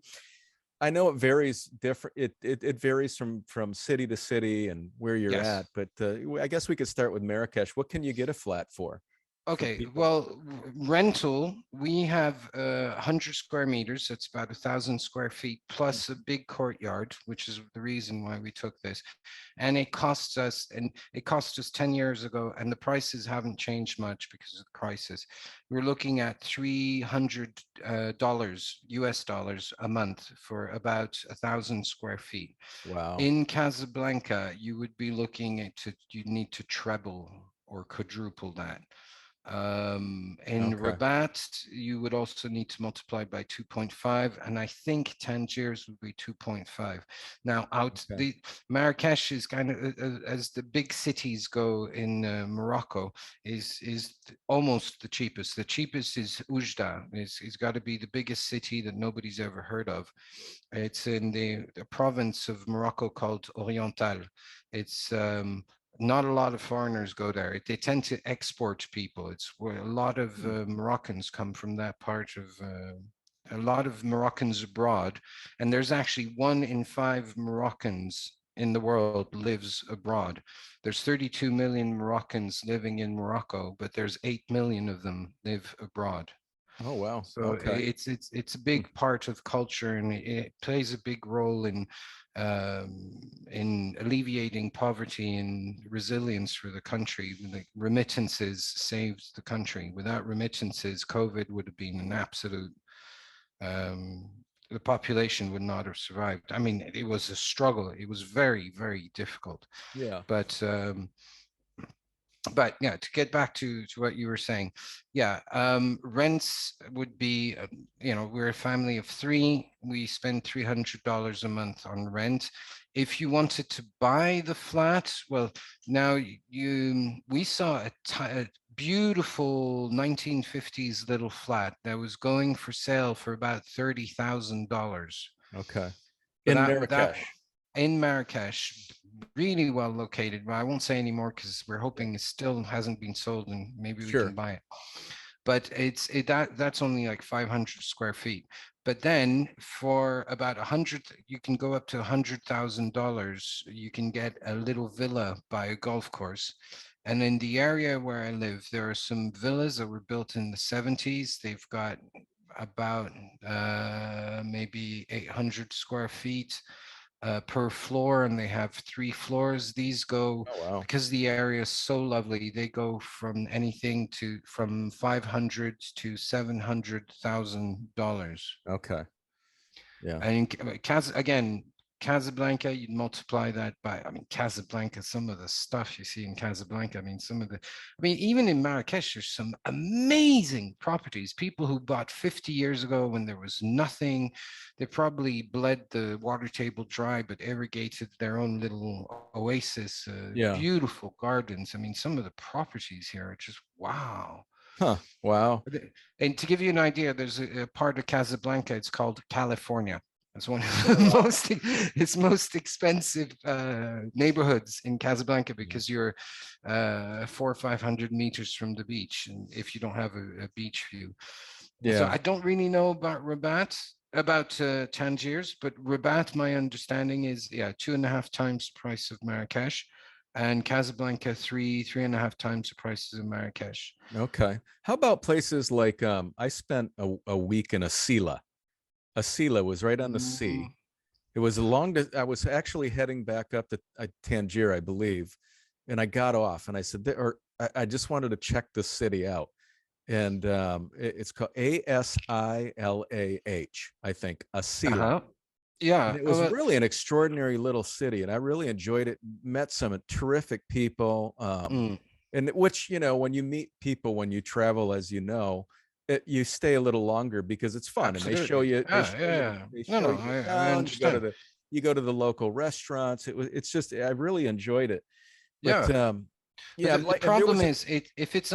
I know it varies different. It varies from city to city and where you're Yes. at. But I guess we could start with Marrakesh. What can you get a flat for Okay, people? well, rental, we have 100 square meters. That's about 1,000 square feet, plus a big courtyard, which is the reason why we took this. And it cost us 10 years ago, and the prices haven't changed much because of the crisis. We're looking at $300 US dollars a month for about 1,000 square feet. Wow. In Casablanca, you would be looking at you need to treble or quadruple that. In Okay. Rabat, you would also need to multiply by 2.5, and I think Tangiers would be 2.5. Now, Okay. the Marrakesh is kind of as the big cities go in Morocco is almost the cheapest. The cheapest is Oujda. It's got to be the biggest city that nobody's ever heard of. It's in the province of Morocco called Oriental. It's not a lot of foreigners go there. They tend to export people. It's where a lot of Hmm. Moroccans come from that part of a lot of Moroccans abroad. And there's actually 1 in 5 Moroccans in the world lives abroad. There's 32 million Moroccans living in Morocco, but there's 8 million of them live abroad. Oh wow. So Okay. it's a Hmm. big part of culture, and it plays a big role in alleviating poverty and resilience for the country. The remittances saves the country. Without remittances, COVID would have been an absolute. Um, the population would not have survived. I mean, it was a struggle. It was very, very difficult. Yeah. But yeah, to get back to what you were saying, yeah, rents would be, we're a family of three. We spend $300 a month on rent. If you wanted to buy the flat, well, now we saw a beautiful 1950s little flat that was going for sale for about $30,000. Okay. But In that Marrakesh. in Marrakesh, really well located. But I won't say anymore because we're Yeah. hoping it still hasn't been sold and maybe we can Sure. buy it. But that's only like 500 square feet. But then for about 100, you can go up to $100,000. You can get a little villa by a golf course. And in the area where I live, there are some villas that were built in the 70s. They've got about maybe 800 square feet per floor, and they have 3 floors. These go, Oh wow. because the area is so lovely, they go from anything to from 500 to $700,000. Okay. Yeah. And again, Casablanca, you'd multiply that by, I mean, Casablanca, some of the stuff you see in Casablanca, I mean, even in Marrakesh, there's some amazing properties. People who bought 50 years ago when there was nothing, they probably bled the water table dry, but irrigated their own little oasis, Yeah. beautiful gardens. I mean, some of the properties here are just wow. Huh. Wow. And to give you an idea, there's a part of Casablanca, it's called California. It's one of Oh the wow. most expensive neighborhoods in Casablanca Yeah. because you're 400 or 500 meters from the beach, and if you don't have a beach view. So Yeah. I don't really know about Rabat, about Tangiers, but Rabat, my understanding is, yeah, 2.5 times the price of Marrakesh, and Casablanca three and a half times the prices of Marrakesh. Okay. How about places like I spent a week in Asila. Asila was right on the sea. Mm, It was I was actually heading back up to Tangier, I believe, and I got off and I said, I just wanted to check the city out. And it's called Asilah, I think, Asila. uh-huh. And Yeah. it was really an extraordinary little city, and I really enjoyed it. Met some terrific people, mm, and which when you meet people when you travel, as you know, you stay a little longer because it's fun, and they show absolutely. you they Yeah, show yeah, you yeah. they No, show no, you the I town. understand. You go to the local restaurants. It's just I really enjoyed it. But Yeah. But yeah, the like there problem was a is if it's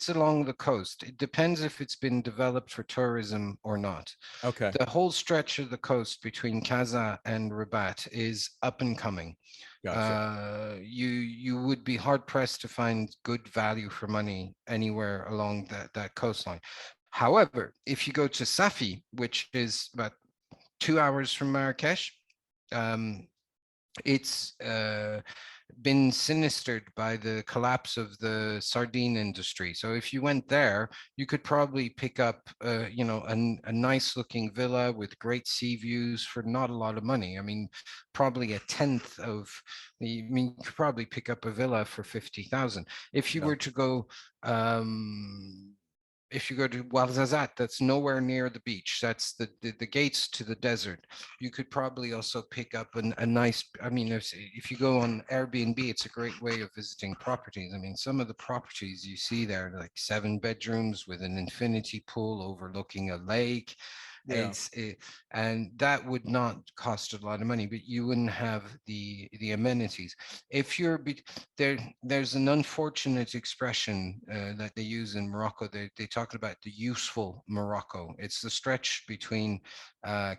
along the coast, it depends if it's been developed for tourism or not. okay. The whole stretch of the coast between Casa and Rabat is up and coming. Gotcha. You would be hard pressed to find good value for money anywhere along that coastline. However, if you go to Safi, which is about 2 hours from Marrakesh, um, it's been sinistered by the collapse of the sardine industry. So if you went there, you could probably pick up, a nice looking villa with great sea views for not a lot of money. I mean, probably a tenth of you could probably pick up a villa for 50,000. If you Yeah. were to go, if you go to Ouarzazate, that's nowhere near the beach. That's the gates to the desert. You could probably also pick up a nice, I mean, if you go on Airbnb, it's a great way of visiting properties. I mean, some of the properties you see there, like 7 bedrooms with an infinity pool overlooking a lake. Yeah. And that would not cost a lot of money, but you wouldn't have the amenities. If you're there's an unfortunate expression that they use in Morocco. They talk about the useful Morocco. It's the stretch between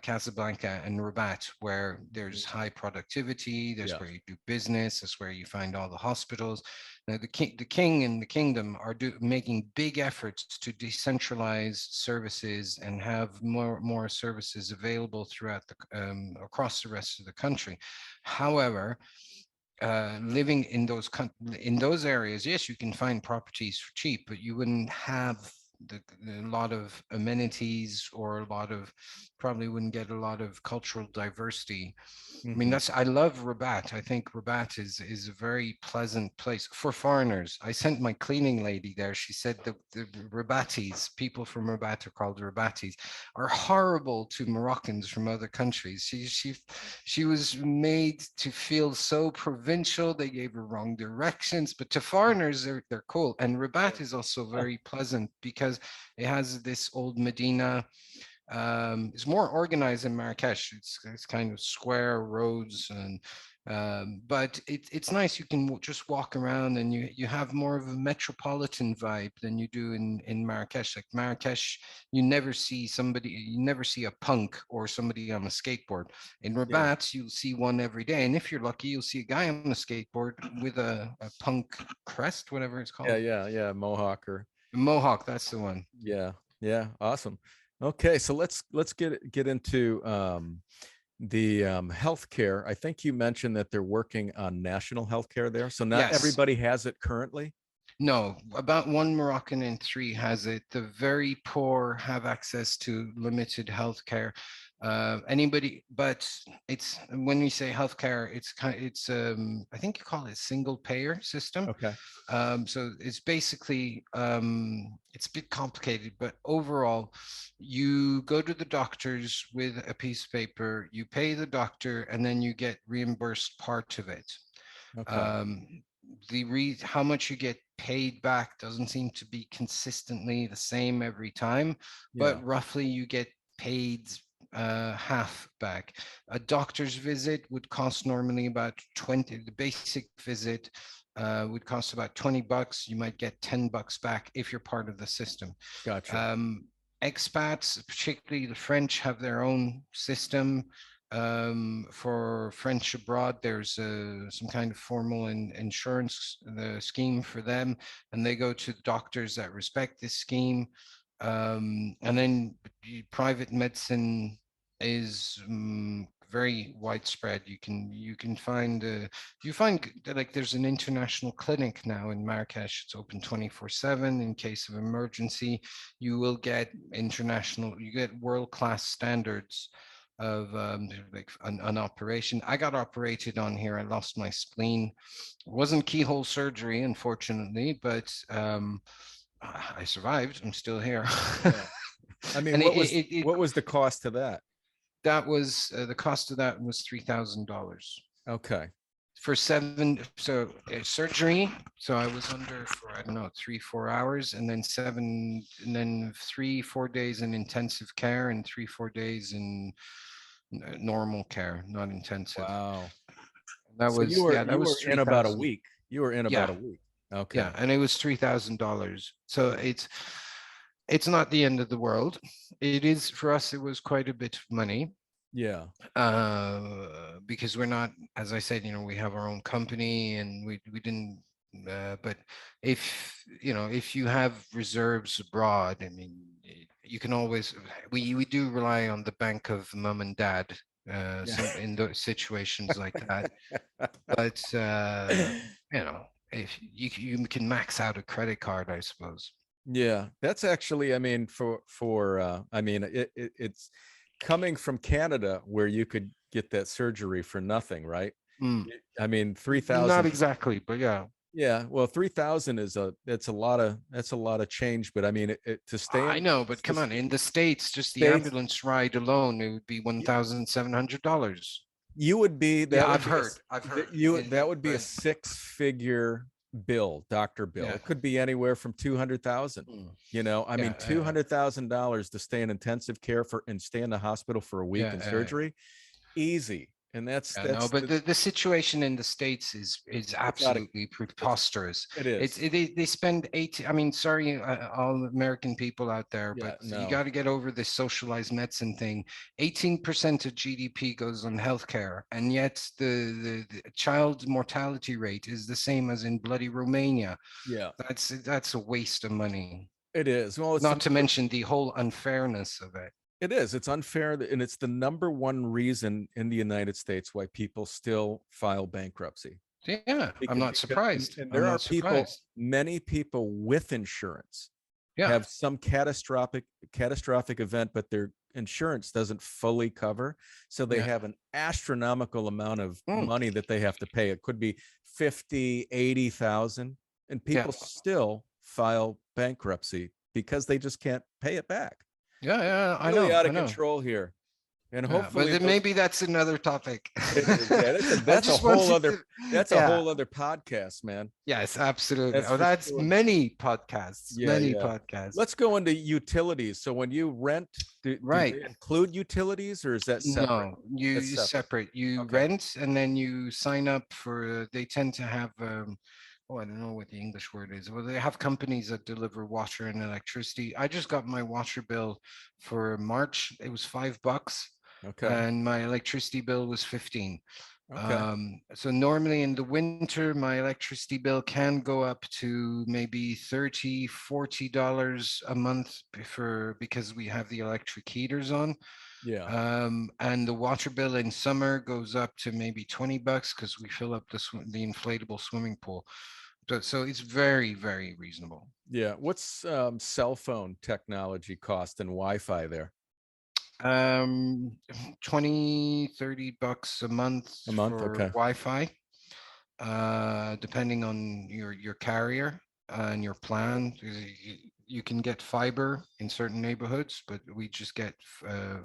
Casablanca and Rabat, where there's Mhm. high productivity. That's Yeah. where you do business. That's where you find all the hospitals. Now, the king and the kingdom are making big efforts to decentralize services and have more services available throughout across the rest of the country. However, living in those areas, yes, you can find properties for cheap, but you wouldn't have a lot of amenities or a lot of probably wouldn't get a lot of cultural diversity. I mean, Hmm. I love Rabat. I think Rabat is a very pleasant place for foreigners. I sent my cleaning lady there. She said the Rabatis, people from Rabat are called Rabatis, are horrible to Moroccans from other countries. She was made to feel so provincial. They gave her wrong directions, but to foreigners, they're cool. And Rabat is also very pleasant because it has this old Medina. It's more organized than Marrakesh. It's kind of square roads, and but it's nice. You can just walk around, and you have more of a metropolitan vibe than you do in Marrakesh. Like Marrakesh, you never see a punk or somebody on a skateboard. In Yeah. Rabat, you'll see one every day, and if you're lucky, you'll see a guy on a skateboard with a punk crest, whatever it's Yeah. called. Yeah. Yeah. Mohawk or Mohawk, that's the one. yeah. Yeah. Awesome. Okay. So let's get into the healthcare. I think you mentioned that they're working on national healthcare there. So not Yes. everybody has it currently. No, about one Moroccan in three has it. The very poor have access to limited healthcare. But it's when we say healthcare, I think you call it single payer system. Okay. So it's basically it's a bit complicated, but overall, you go to the doctors with a piece of paper, you pay the doctor, and then you get reimbursed part of it. Okay. Um, how much you get paid back doesn't seem to be consistently the same every time, Yeah. but roughly you get paid half back. A doctor's visit would cost normally about 20. The basic visit would cost about $20. You might get $10 back if you're part of the system. Gotcha. Um, Expats, particularly the French, have their own system. For French abroad, there's some kind of formal insurance scheme for them, and they go to doctors that respect this scheme. And then private medicine is very widespread. You can find like there's an international clinic now in Marrakesh. It's open 24/7 in case of emergency. You get world-class standards of like an operation. I got operated on here. I lost my spleen. It wasn't keyhole surgery, unfortunately, but I survived. I'm still here. Yeah. I mean, And what was the cost to that? that was the cost of that was $3,000 Okay. for seven. So surgery. So I was under for I don't know 3-4 hours, and then 3-4 days in intensive care, and 3-4 days in normal care, not intensive. Wow. That So was that you was were in about a 3,000. week. You were in about Yeah, a week. Okay. yeah, and it was $3,000. So it's not the end of the world. It is for us. It was quite a bit of money. Yeah. Because we're not, as I said, we have our own company, and we didn't. But if if you have reserves abroad, I mean, you can always. We do rely on the bank of mom and dad. Yeah. Some in those situations like that, but if you can max out a credit card, I suppose. Yeah, that's actually, I mean, I mean, it's coming from Canada where you could get that surgery for nothing, right? Mm. I mean, Not 3,000. exactly, but yeah. Yeah, well, 3,000 is that's a lot of change, but I mean, to stay I in know, but the come on, in the States, just the States, ambulance ride alone, it would be $1,700. you would be Yeah, that would be a I've heard, that would be a but six-figure bill, doctor bill. yeah, It could be anywhere from 200,000. mm, I mean, yeah, $200,000 to stay in intensive care for and stay in the hospital for a week yeah, in surgery, easy. And yeah. No, but the situation in the States is it's out of absolutely it's preposterous. it is. They spend 80. I mean, sorry, all American people out there, but Yeah, you no. got to get over this socialized medicine thing. 18% of GDP goes on healthcare, and yet the child mortality rate is the same as in bloody Romania. Yeah, That's a waste of money. it is. Well, it's the Not to number mention the whole unfairness of it. it is. It's unfair, and it's the number one reason in the United States why people still file bankruptcy. Yeah, I'm not Because surprised. and I'm there are not people, surprised. many people with insurance Yeah, have some catastrophic event, but their insurance doesn't fully cover, so they yeah. have an astronomical amount of Mm, money that they have to pay. It could be 50, 80,000, and yeah, people still file bankruptcy because they just can't pay it back. yeah, yeah. I Really know, out I of know. control here, and Yeah, but hopefully then those maybe that's another topic. it is. Yeah, I that's a just whole wanted other to, that's a yeah, whole other podcast, man. yes, absolutely. That's Oh, for that's sure. many podcasts, Yeah, many yeah. podcasts. Let's go into utilities. So when you rent, do Right. they include utilities, or is that separate? No, That's you separate. separate. You Okay. rent and then you sign up for, they tend to have, oh, I don't know what the English word is. Well, they have companies that deliver water and electricity. I just got my water bill for March. It was $5, Okay. and my electricity bill was 15. Okay. So normally in the winter, my electricity bill can go up to maybe 30, $40 a month because we have the electric heaters on. Yeah. And the water bill in summer goes up to maybe $20 because we fill up the inflatable swimming pool. So it's very, very reasonable. Yeah. What's cell phone technology cost and Wi-Fi there? Um, 20, $30 a month A month? for Okay. Wi-Fi, depending on your carrier and your plan. You can get fiber in certain neighborhoods, but we just get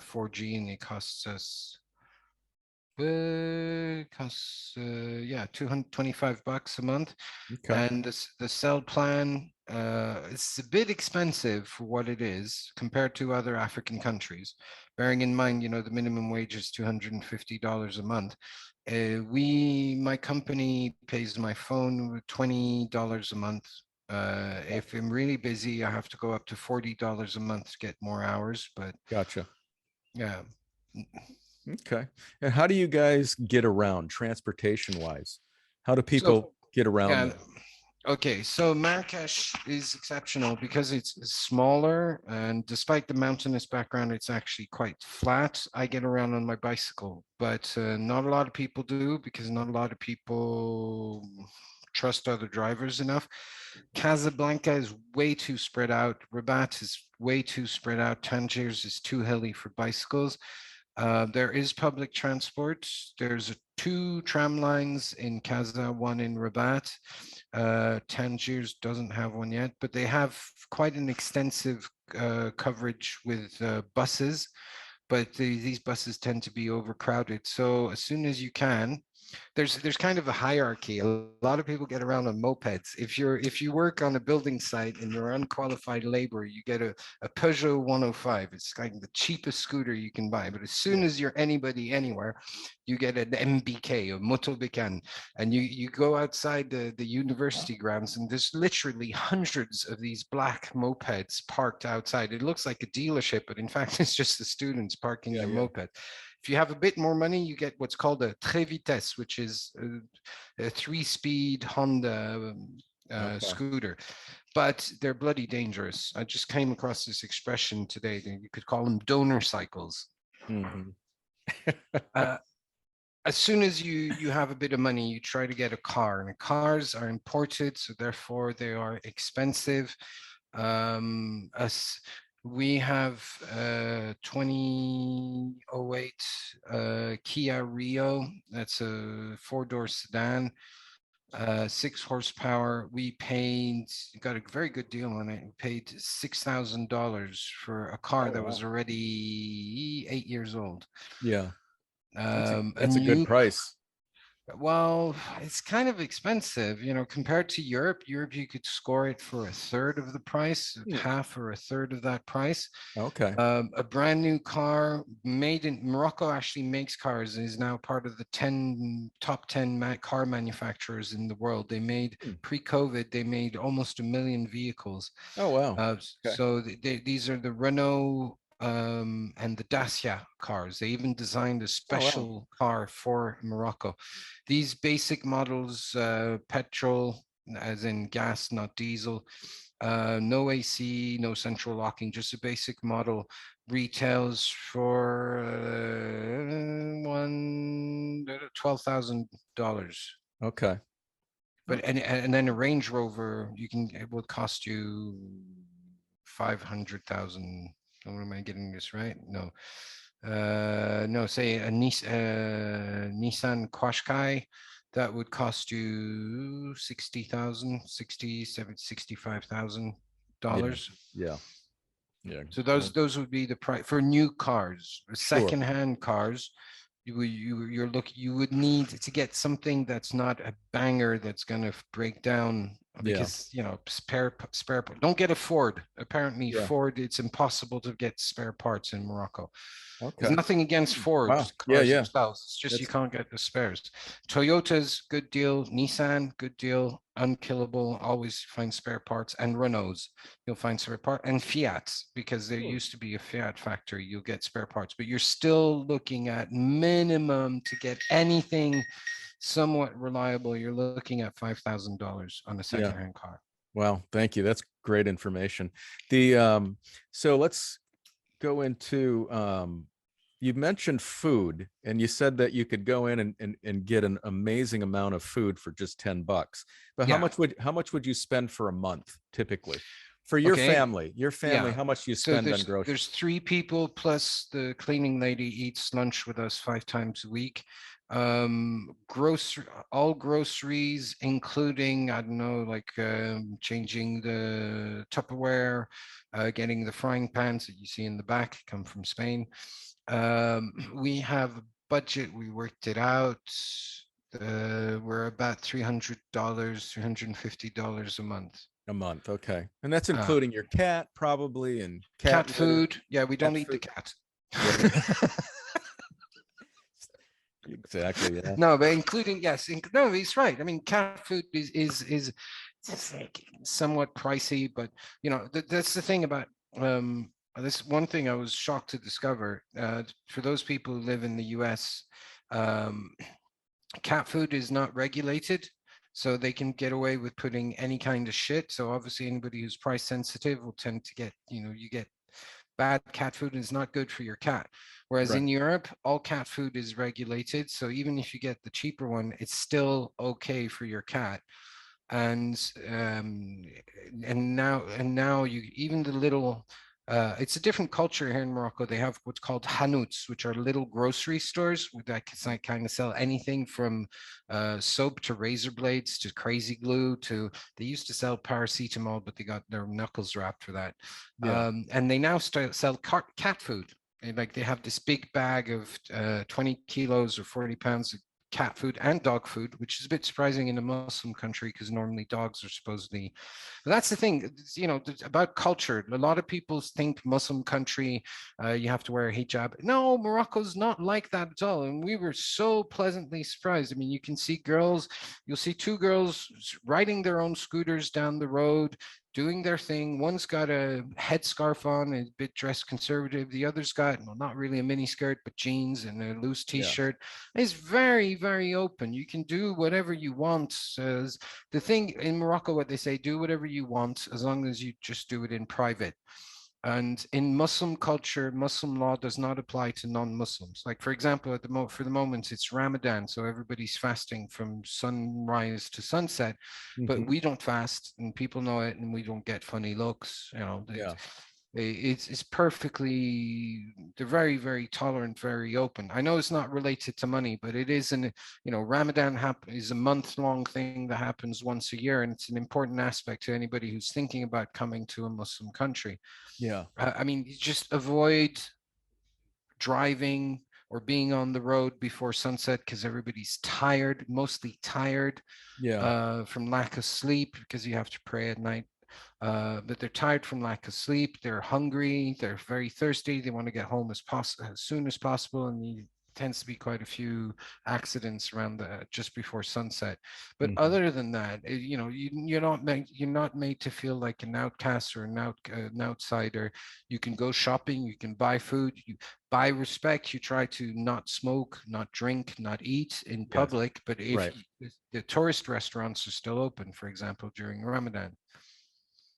4G, and it costs us yeah, $225 a month. Okay. And the cell plan, it's a bit expensive for what it is compared to other African countries, bearing in mind, the minimum wage is $250 a month. My company pays my phone $20 a month. Okay. If I'm really busy, I have to go up to $40 a month to get more hours, but Gotcha. yeah. Okay. And how do you guys get around transportation wise? How do So people get around yeah, there? okay, so Marrakesh is exceptional because it's smaller, and despite the mountainous background, it's actually quite flat. I get around on my bicycle, but not a lot of people do because not a lot of people trust other drivers enough. Casablanca is way too spread out. Rabat is way too spread out. Tangiers is too hilly for bicycles. There is public transport. There's two tram lines in Casa, one in Rabat. Tangiers doesn't have one yet, but they have quite an extensive coverage with buses. But these buses tend to be overcrowded. So as soon as you can, there's kind of a hierarchy. A lot of people get around on mopeds. If you work on a building site and you're unqualified labor, you get a Peugeot 105. It's like the cheapest scooter you can buy. But as soon Yeah. as you're anybody anywhere, you get an MBK, a Motobican, and you go outside the university grounds, and there's literally hundreds of these black mopeds parked outside. It looks like a dealership, but in fact, it's just the students parking Yeah. their Yeah. moped. If you have a bit more money, you get what's called a très vitesse, which is a 3-speed Honda Okay. scooter, but they're bloody dangerous. I just came across this expression today. You could call them donor cycles. Hmm. Uh, as soon as you have a bit of money, you try to get a car, and cars are imported, so therefore they are expensive. Us, we have 2008 Kia Rio. That's a 4-door sedan, 6 horsepower. We got a very good deal on it. We paid $6,000 for a car Oh that was wow. already 8 years old. Yeah, A that's a good new price. Well, it's kind of expensive, compared to Europe. Europe, you could score it for a third of the price, Hmm. half or a third of that price. Okay. A brand new car made in Morocco actually makes cars and is now part of the top 10 car manufacturers in the world. They made Hmm. pre-COVID, they made almost 1 million vehicles. Oh wow. Okay. So these are the Renault and the Dacia cars. They even designed a Oh wow. special car for Morocco. These basic models, petrol, as in gas, not diesel, no AC, no central locking, just a basic model, retails for $12,000. Okay. But and then a Range Rover, it will cost you 500,000. What am I getting this right? No. No, say a Nissan Qashqai, that would cost you 60,000, 60, 70, Yeah. $65,000. Yeah. Yeah. So Well, those would be the price for new cars. sure. Secondhand cars, you would need to get something that's not a banger that's going to break down, Yeah. because spare don't get a Ford. Apparently Yeah. Ford, it's impossible to get spare parts in Morocco. There's Okay. nothing against Wow. Ford's Yeah. cars Yeah. themselves. It's just you That's can't get the spares. Toyota's good deal. Nissan, good deal. Unkillable. Always find spare parts. And Renault's, you'll find spare parts. And Fiat, because there hmm. used to be a Fiat factory, you'll get spare parts. But you're still looking at minimum to get anything somewhat reliable. You're looking at $5,000 on a Yeah. secondhand car. Wow. Thank you. That's great information. The so let's go into you mentioned food, and you said that you could go in and get an amazing amount of food for just $10. But Yeah. how much would you spend for a month typically? For your Okay. family, Yeah. how much do you So spend on there's groceries? 3 people plus the cleaning lady eats lunch with us 5 times a week. All groceries, including, I don't know, like changing the Tupperware, getting the frying pans that you see in the back, come from Spain. We have a budget. We worked it out. We're about $300, $350 a month. A month, okay. And that's Uh, including your cat probably, and cat Cat litter, food. Yeah, we don't cat eat the food. cat. Yeah, exactly. Yeah. No, but including, yes, no, he's right. I mean, cat food is it's like somewhat pricey, but that's the thing about this one thing I was shocked to discover. For those people who live in the US, um, cat food is not regulated. So they can get away with putting any kind of shit. So obviously anybody who's price sensitive will tend to get, you get bad cat food, and it's not good for your cat. Whereas Right. in Europe, all cat food is regulated. So even if you get the cheaper one, it's still okay for your cat. And now you, even the little, it's a different culture here in Morocco. They have what's called hanouts, which are little grocery stores that kind of sell anything from soap to razor blades to crazy glue to, they used to sell paracetamol, but they got their knuckles wrapped for that. Yeah. And they now sell cat food. Like they have this big bag of 20 kilos or 40 pounds of cat food and dog food, which is a bit surprising in a Muslim country because normally dogs are supposedly. But that's the thing, about culture. A lot of people think Muslim country, you have to wear a hijab. No, Morocco's not like that at all. And we were so pleasantly surprised. I mean, you can see you'll see 2 girls riding their own scooters down the road. doing their thing. One's got a headscarf on and a bit dressed conservative. The other's got, well, not really a mini skirt, but jeans and a loose Yeah. t-shirt. It's very, very open. You can do whatever you want. The thing in Morocco, what they say, do whatever you want as long as you just do it in private. And in Muslim culture, Muslim law does not apply to non-Muslims. Like, for example, for the moment, it's Ramadan, so everybody's fasting from sunrise to sunset, but Hmm. we don't fast, and people know it, and we don't get funny looks. Yeah. It's perfectly. They're very, very tolerant, very open. I know it's not related to money, but it is Ramadan is a month-long thing that happens once a year, and it's an important aspect to anybody who's thinking about coming to a Muslim country. Yeah. I mean, you just avoid driving or being on the road before sunset because everybody's tired, mostly tired Yeah. from lack of sleep because you have to pray at night. But they're tired from lack of sleep. They're hungry. They're very thirsty. They want to get home as soon as possible, and tends to be quite a few accidents around just before sunset. But Hmm. other than that, you're not made to feel like an outcast or an outsider. You can go shopping. You can buy food. You buy respect. You try to not smoke, not drink, not eat in Yes. public. But if Right. the tourist restaurants are still open, for example, during Ramadan.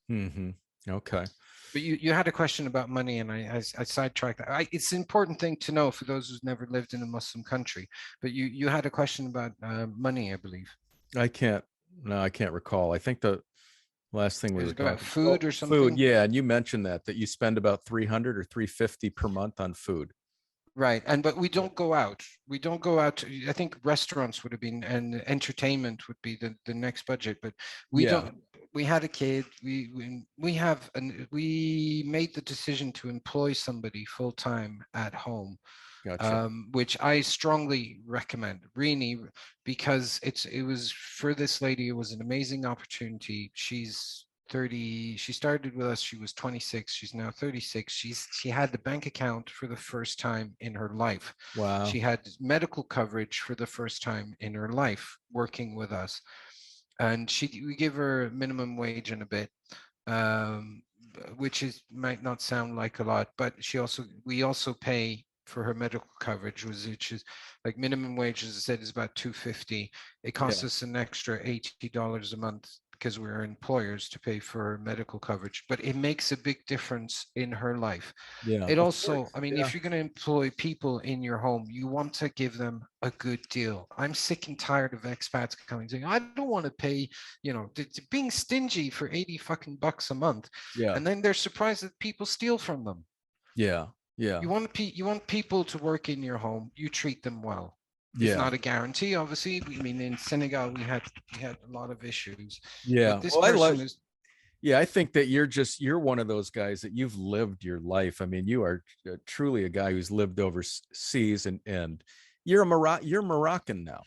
Hmm. Okay. But you had a question about money, and I sidetracked that. It's an important thing to know for those who've never lived in a Muslim country. But you had a question about money, I believe. I can't. No, I can't recall. I think the last thing we Is were it about talking. food Oh, or food. something? Yeah, and you mentioned that you spend about 300 or 350 per month on food. Right. But we Yeah. don't go out. We don't go out. I think restaurants would have been, and entertainment would be the next budget. But we Yeah. don't. We had a kid. We made the decision to employ somebody full time at home, Gotcha. which I strongly recommend, really, because it was for this lady. It was an amazing opportunity. She's 30. She started with us. She was 26. She's now 36. She had the bank account for the first time in her life. She Wow. had medical coverage for the first time in her life working with us, and we give her minimum wage and a bit, um, which might not sound like a lot, but we also pay for her medical coverage, which is like minimum wage, as I said, is about 250. It costs Yeah. us an extra $80 a month because we're employers to pay for medical coverage, but it makes a big difference in her life. Yeah. It Of also, course. I mean, Yeah. if you're going to employ people in your home, you want to give them a good deal. I'm sick and tired of expats coming saying, I don't want to pay, being stingy for 80 fucking bucks a month. Yeah. And then they're surprised that people steal from them. Yeah. Yeah. You want people to work in your home, you treat them well. It's Yeah. not a guarantee, obviously. I mean, in Senegal, we had a lot of issues, but Yeah. this Well, I love. person is, Yeah, I think that you're one of those guys that you've lived your life. I mean, you are truly a guy who's lived overseas, and you're Moroccan now,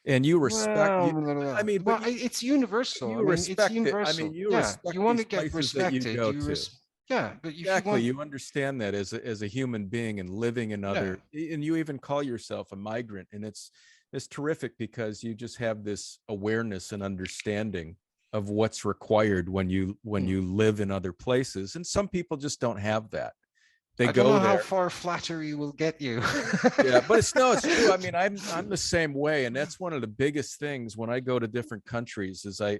and you respect well, you. I mean, but it's universal. I you mean, it's respect it. I mean, universal. you Yeah, respect you want these to get places that you respected. go to. Yeah, but if you Exactly. want, You understand that as a human being and living in yeah, other, and you even call yourself a migrant, and it's terrific because you just have this awareness and understanding of what's required when hmm. you live in other places, and some people just don't have that. They I don't go know how there. far flattery will get you. Yeah, but it's no, it's true. I mean, I'm the same way, and that's one of the biggest things when I go to different countries is I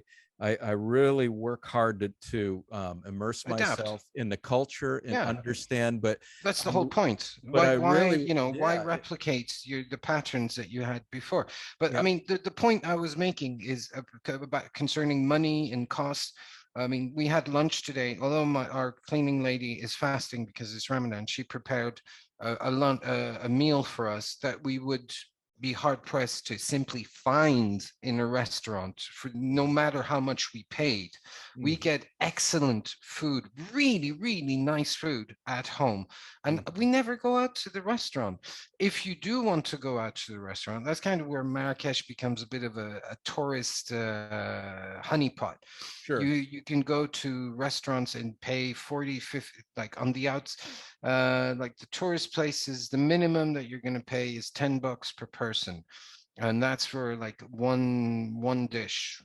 really work hard to immerse Adapt. myself in the culture and Yeah, understand. that's the I whole point. but I Why, really, why yeah, replicate the patterns that you had before? But I yeah, mean, the point I was making is about concerning money and costs. I mean, we had lunch today. Although our cleaning lady is fasting because it's Ramadan, she prepared a meal for us that we would be hard pressed to simply find in a restaurant for no matter how much we paid. We mhm, get excellent food, really, really nice food at home. And we mhm, never go out to the restaurant. If you do want to go out to the restaurant, that's kind of where Marrakesh becomes a bit of a tourist honeypot. sure, You can go to restaurants and pay 40, 50, like on the outs, like the tourist places, the minimum that you're going to pay is $10 per person, and that's for like one dish,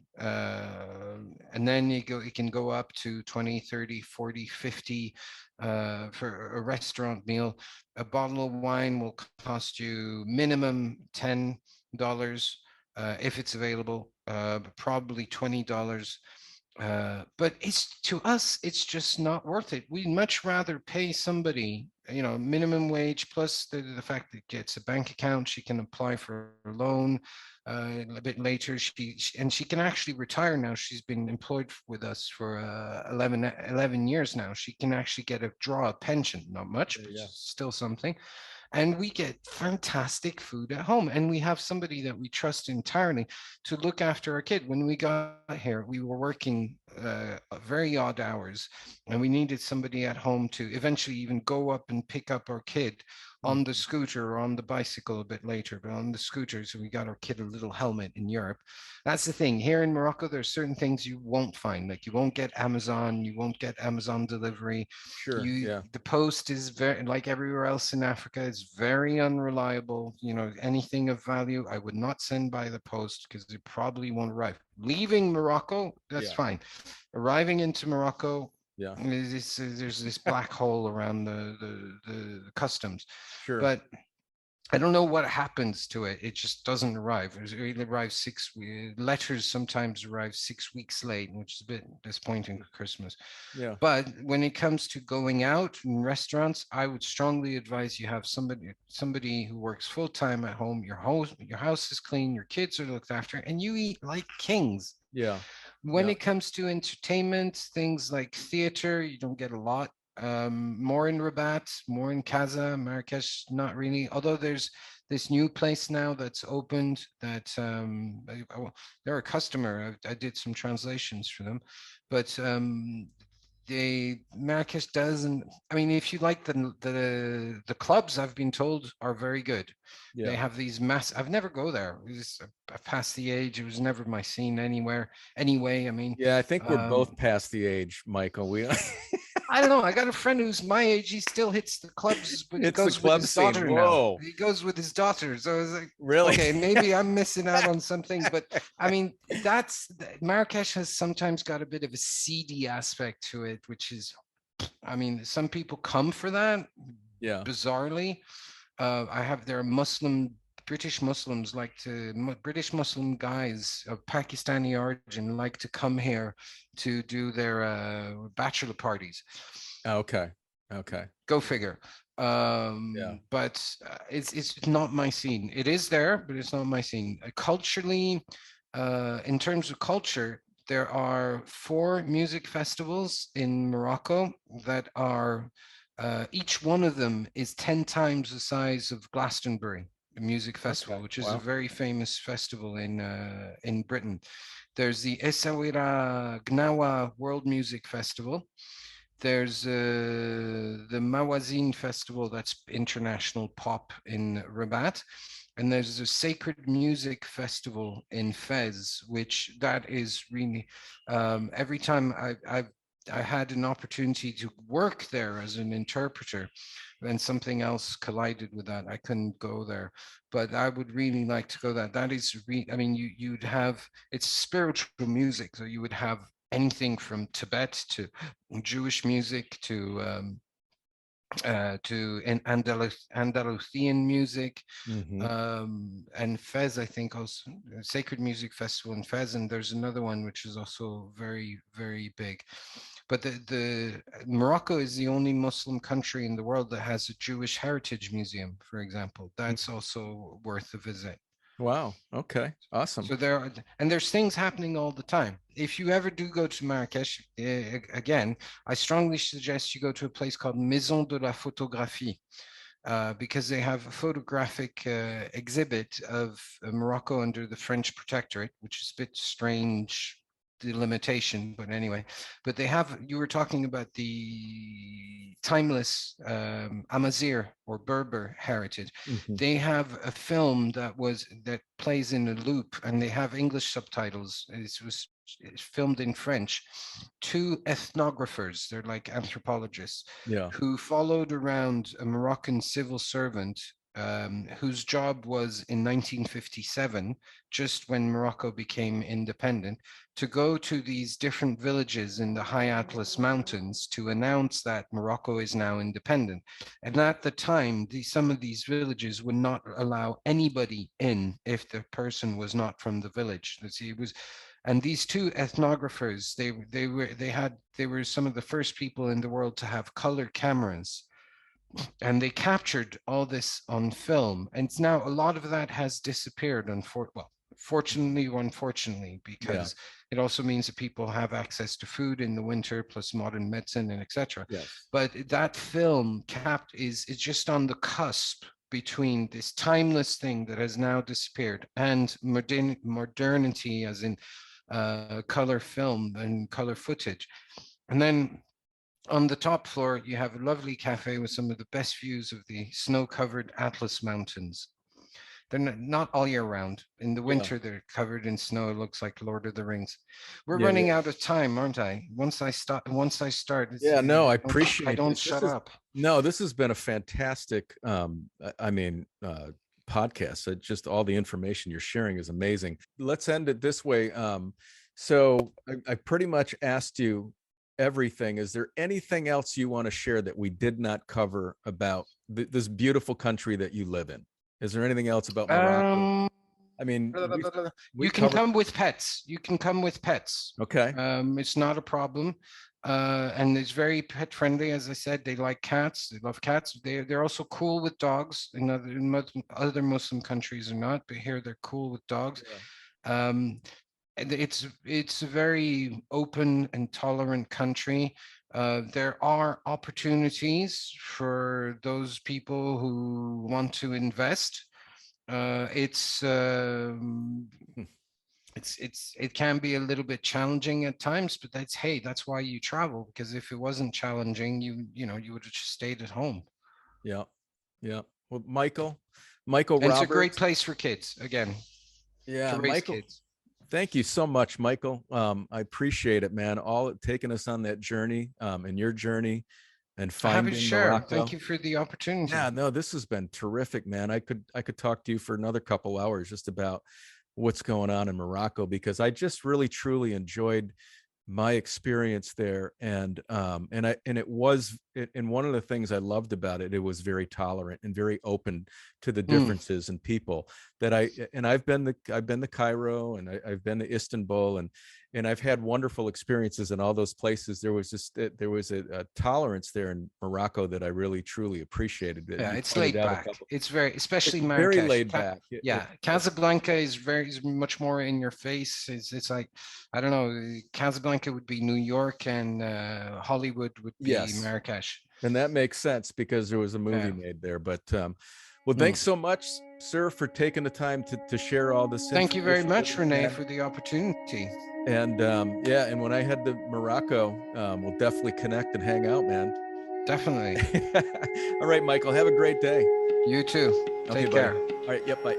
And then it can go up to 20, 30, 40, 50 for a restaurant meal. A bottle of wine will cost you minimum $10 if it's available, probably $20. But it's, to us, it's just not worth it. We'd much rather pay somebody, minimum wage plus the fact that it gets a bank account, she can apply for a loan a bit later. And she can actually retire now. She's been employed with us for 11 years now. She can actually draw a pension, not much, Yeah, but yeah. still something. And we get fantastic food at home, and we have somebody that we trust entirely to look after our kid. When we got here, we were working very odd hours, and we needed somebody at home to eventually even go up and pick up our kid on the Mhm. scooter or on the bicycle a bit later, but on the scooter. So we got our kid a little helmet. In Europe, that's the thing. Here in Morocco, there's certain things you won't find. Like, you won't get Amazon, you won't get Amazon delivery. Sure. Yeah. The post is very, like everywhere else in Africa, is very unreliable. Anything of value, I would not send by the post because it probably won't arrive. Leaving Morocco, that's Yeah. fine. Arriving into Morocco, Yeah. there's this black hole around the customs. Sure. But I don't know what happens to it. It just doesn't arrive. It arrives letters sometimes arrive 6 weeks late, which is a bit disappointing for Christmas. Yeah. But when it comes to going out in restaurants, I would strongly advise you have somebody who works full time at home. Your house is clean, your kids are looked after, and you eat like kings. Yeah. When Yeah. it comes to entertainment, things like theater, you don't get a lot. More in Rabat, more in Casa, Marrakesh, not really. Although there's this new place now that's opened that they're a customer. I did some translations for them, but Marrakesh doesn't. I mean, if you like the clubs, I've been told are very good. They Yeah. have these mass. I've never go there. I've past the age. It was never my scene anywhere. Anyway, I mean, Yeah. I think we're um, both past the age, Michael. We I don't know. I got a friend who's my age. He still hits the clubs, but he it's the goes with club his scene. daughter now. Whoa. He goes with his daughter. So I was like, Really? okay, maybe I'm missing out on something. But I mean, Marrakesh has sometimes got a bit of a seedy aspect to it, which is, I mean, some people come for that, Yeah. bizarrely. There are British Muslims British Muslim guys of Pakistani origin like to come here to do their bachelor parties. Okay. Okay. Go figure. Yeah. But it's not my scene. It is there, but it's not my scene. Culturally, in terms of culture, there are 4 music festivals in Morocco that are each one of them is 10 times the size of Glastonbury, the music festival, Okay. which is a Wow. very famous festival in Britain. There's the Essaouira Gnawa World Music Festival. There's the Mawazin Festival, that's international pop in Rabat. And there's a Sacred Music Festival in Fez, which that is really, every time I had an opportunity to work there as an interpreter, and something else collided with that. I couldn't go there, but I would really like to go there. That is, I mean, you'd have, it's spiritual music, so you would have anything from Tibet to Jewish music to Andalusian music, Hmm. and Fez, I think, also Sacred Music Festival in Fez, and there's another one which is also very, very big. But the Morocco is the only Muslim country in the world that has a Jewish Heritage Museum, for example. That's also worth a visit. Wow. Okay. Awesome. So there's things happening all the time. If you ever do go to Marrakesh, again, I strongly suggest you go to a place called Maison de la Photographie, because they have a photographic exhibit of Morocco under the French protectorate, which is a bit strange, the limitation, but anyway. But you were talking about the timeless Amazigh or Berber heritage. Hmm. They have a film that plays in a loop, and they have English subtitles. It's filmed in French. 2 ethnographers, they're like anthropologists, Yeah. who followed around a Moroccan civil servant whose job was in 1957, just when Morocco became independent, to go to these different villages in the high Atlas Mountains to announce that Morocco is now independent. And at the time, some of these villages would not allow anybody in if the person was not from the village. See, it was, and these two ethnographers, they were some of the first people in the world to have color cameras, and they captured all this on film. And now a lot of that has disappeared, fortunately or unfortunately, Yeah. because it also means that people have access to food in the winter, plus modern medicine and etc. Yes. But that film is just on the cusp between this timeless thing that has now disappeared and modernity, as in color film and color footage. And then on the top floor, you have a lovely cafe with some of the best views of the snow-covered Atlas Mountains. They're not all year round. In the Yeah. winter, they're covered in snow. It looks like Lord of the Rings. We're Yeah. running Yeah. out of time, aren't I? Once I start, Yeah. No, I I appreciate don't this. shut up. No, this has been a fantastic, podcast. Just all the information you're sharing is amazing. Let's end it this way. So I pretty much asked you everything. Is there anything else you want to share that we did not cover about this beautiful country that you live in? Is there anything else about Morocco? Um, I mean, you we've can covered. come with pets. You can come with pets. Okay. It's not a problem. And it's very pet friendly. As I said, they like cats. They love cats. They're also cool with dogs. Other Muslim countries are not, but here they're cool with dogs. Yeah. Um, and it's a very open and tolerant country. There are opportunities for those people who want to invest. Uh, it's um, Hmm. it can be a little bit challenging at times, but that's why you travel, because if it wasn't challenging, you would have just stayed at home. Yeah. Yeah. Well, Michael And it's a great Roberts. place for kids, again, Yeah, to raise Michael. kids. Thank you so much, Michael. I appreciate it, man. All taking us on that journey, and your journey and Happy to finding share. Thank Morocco. you for the opportunity. Yeah, no, this has been terrific, man. I could talk to you for another couple hours just about what's going on in Morocco, because I just really truly enjoyed my experience there. And one of the things I loved about it, it was very tolerant and very open to the Mm, differences in people. I've been to Cairo, and I've been to Istanbul, and I've had wonderful experiences in all those places. There was a tolerance there in Morocco that I really truly appreciated, that yeah, you it's pointed laid out a back. couple. It's very, It's especially very Marrakesh. laid back. Yeah, Casablanca is much more in your face. It's like, I don't know, Casablanca would be New York, and Hollywood would be Yes. Marrakesh. And that makes sense because there was a movie Yeah. made there. But well, Mm. thanks so much, sir, for taking the time to share all this Thank you very information with much, us, Renee, man. for the opportunity. And yeah, and when I head to Morocco, we'll definitely connect and hang out, man. Definitely. All right, Michael, have a great day. You too. Okay, Take buddy. care. All right, yep, bye.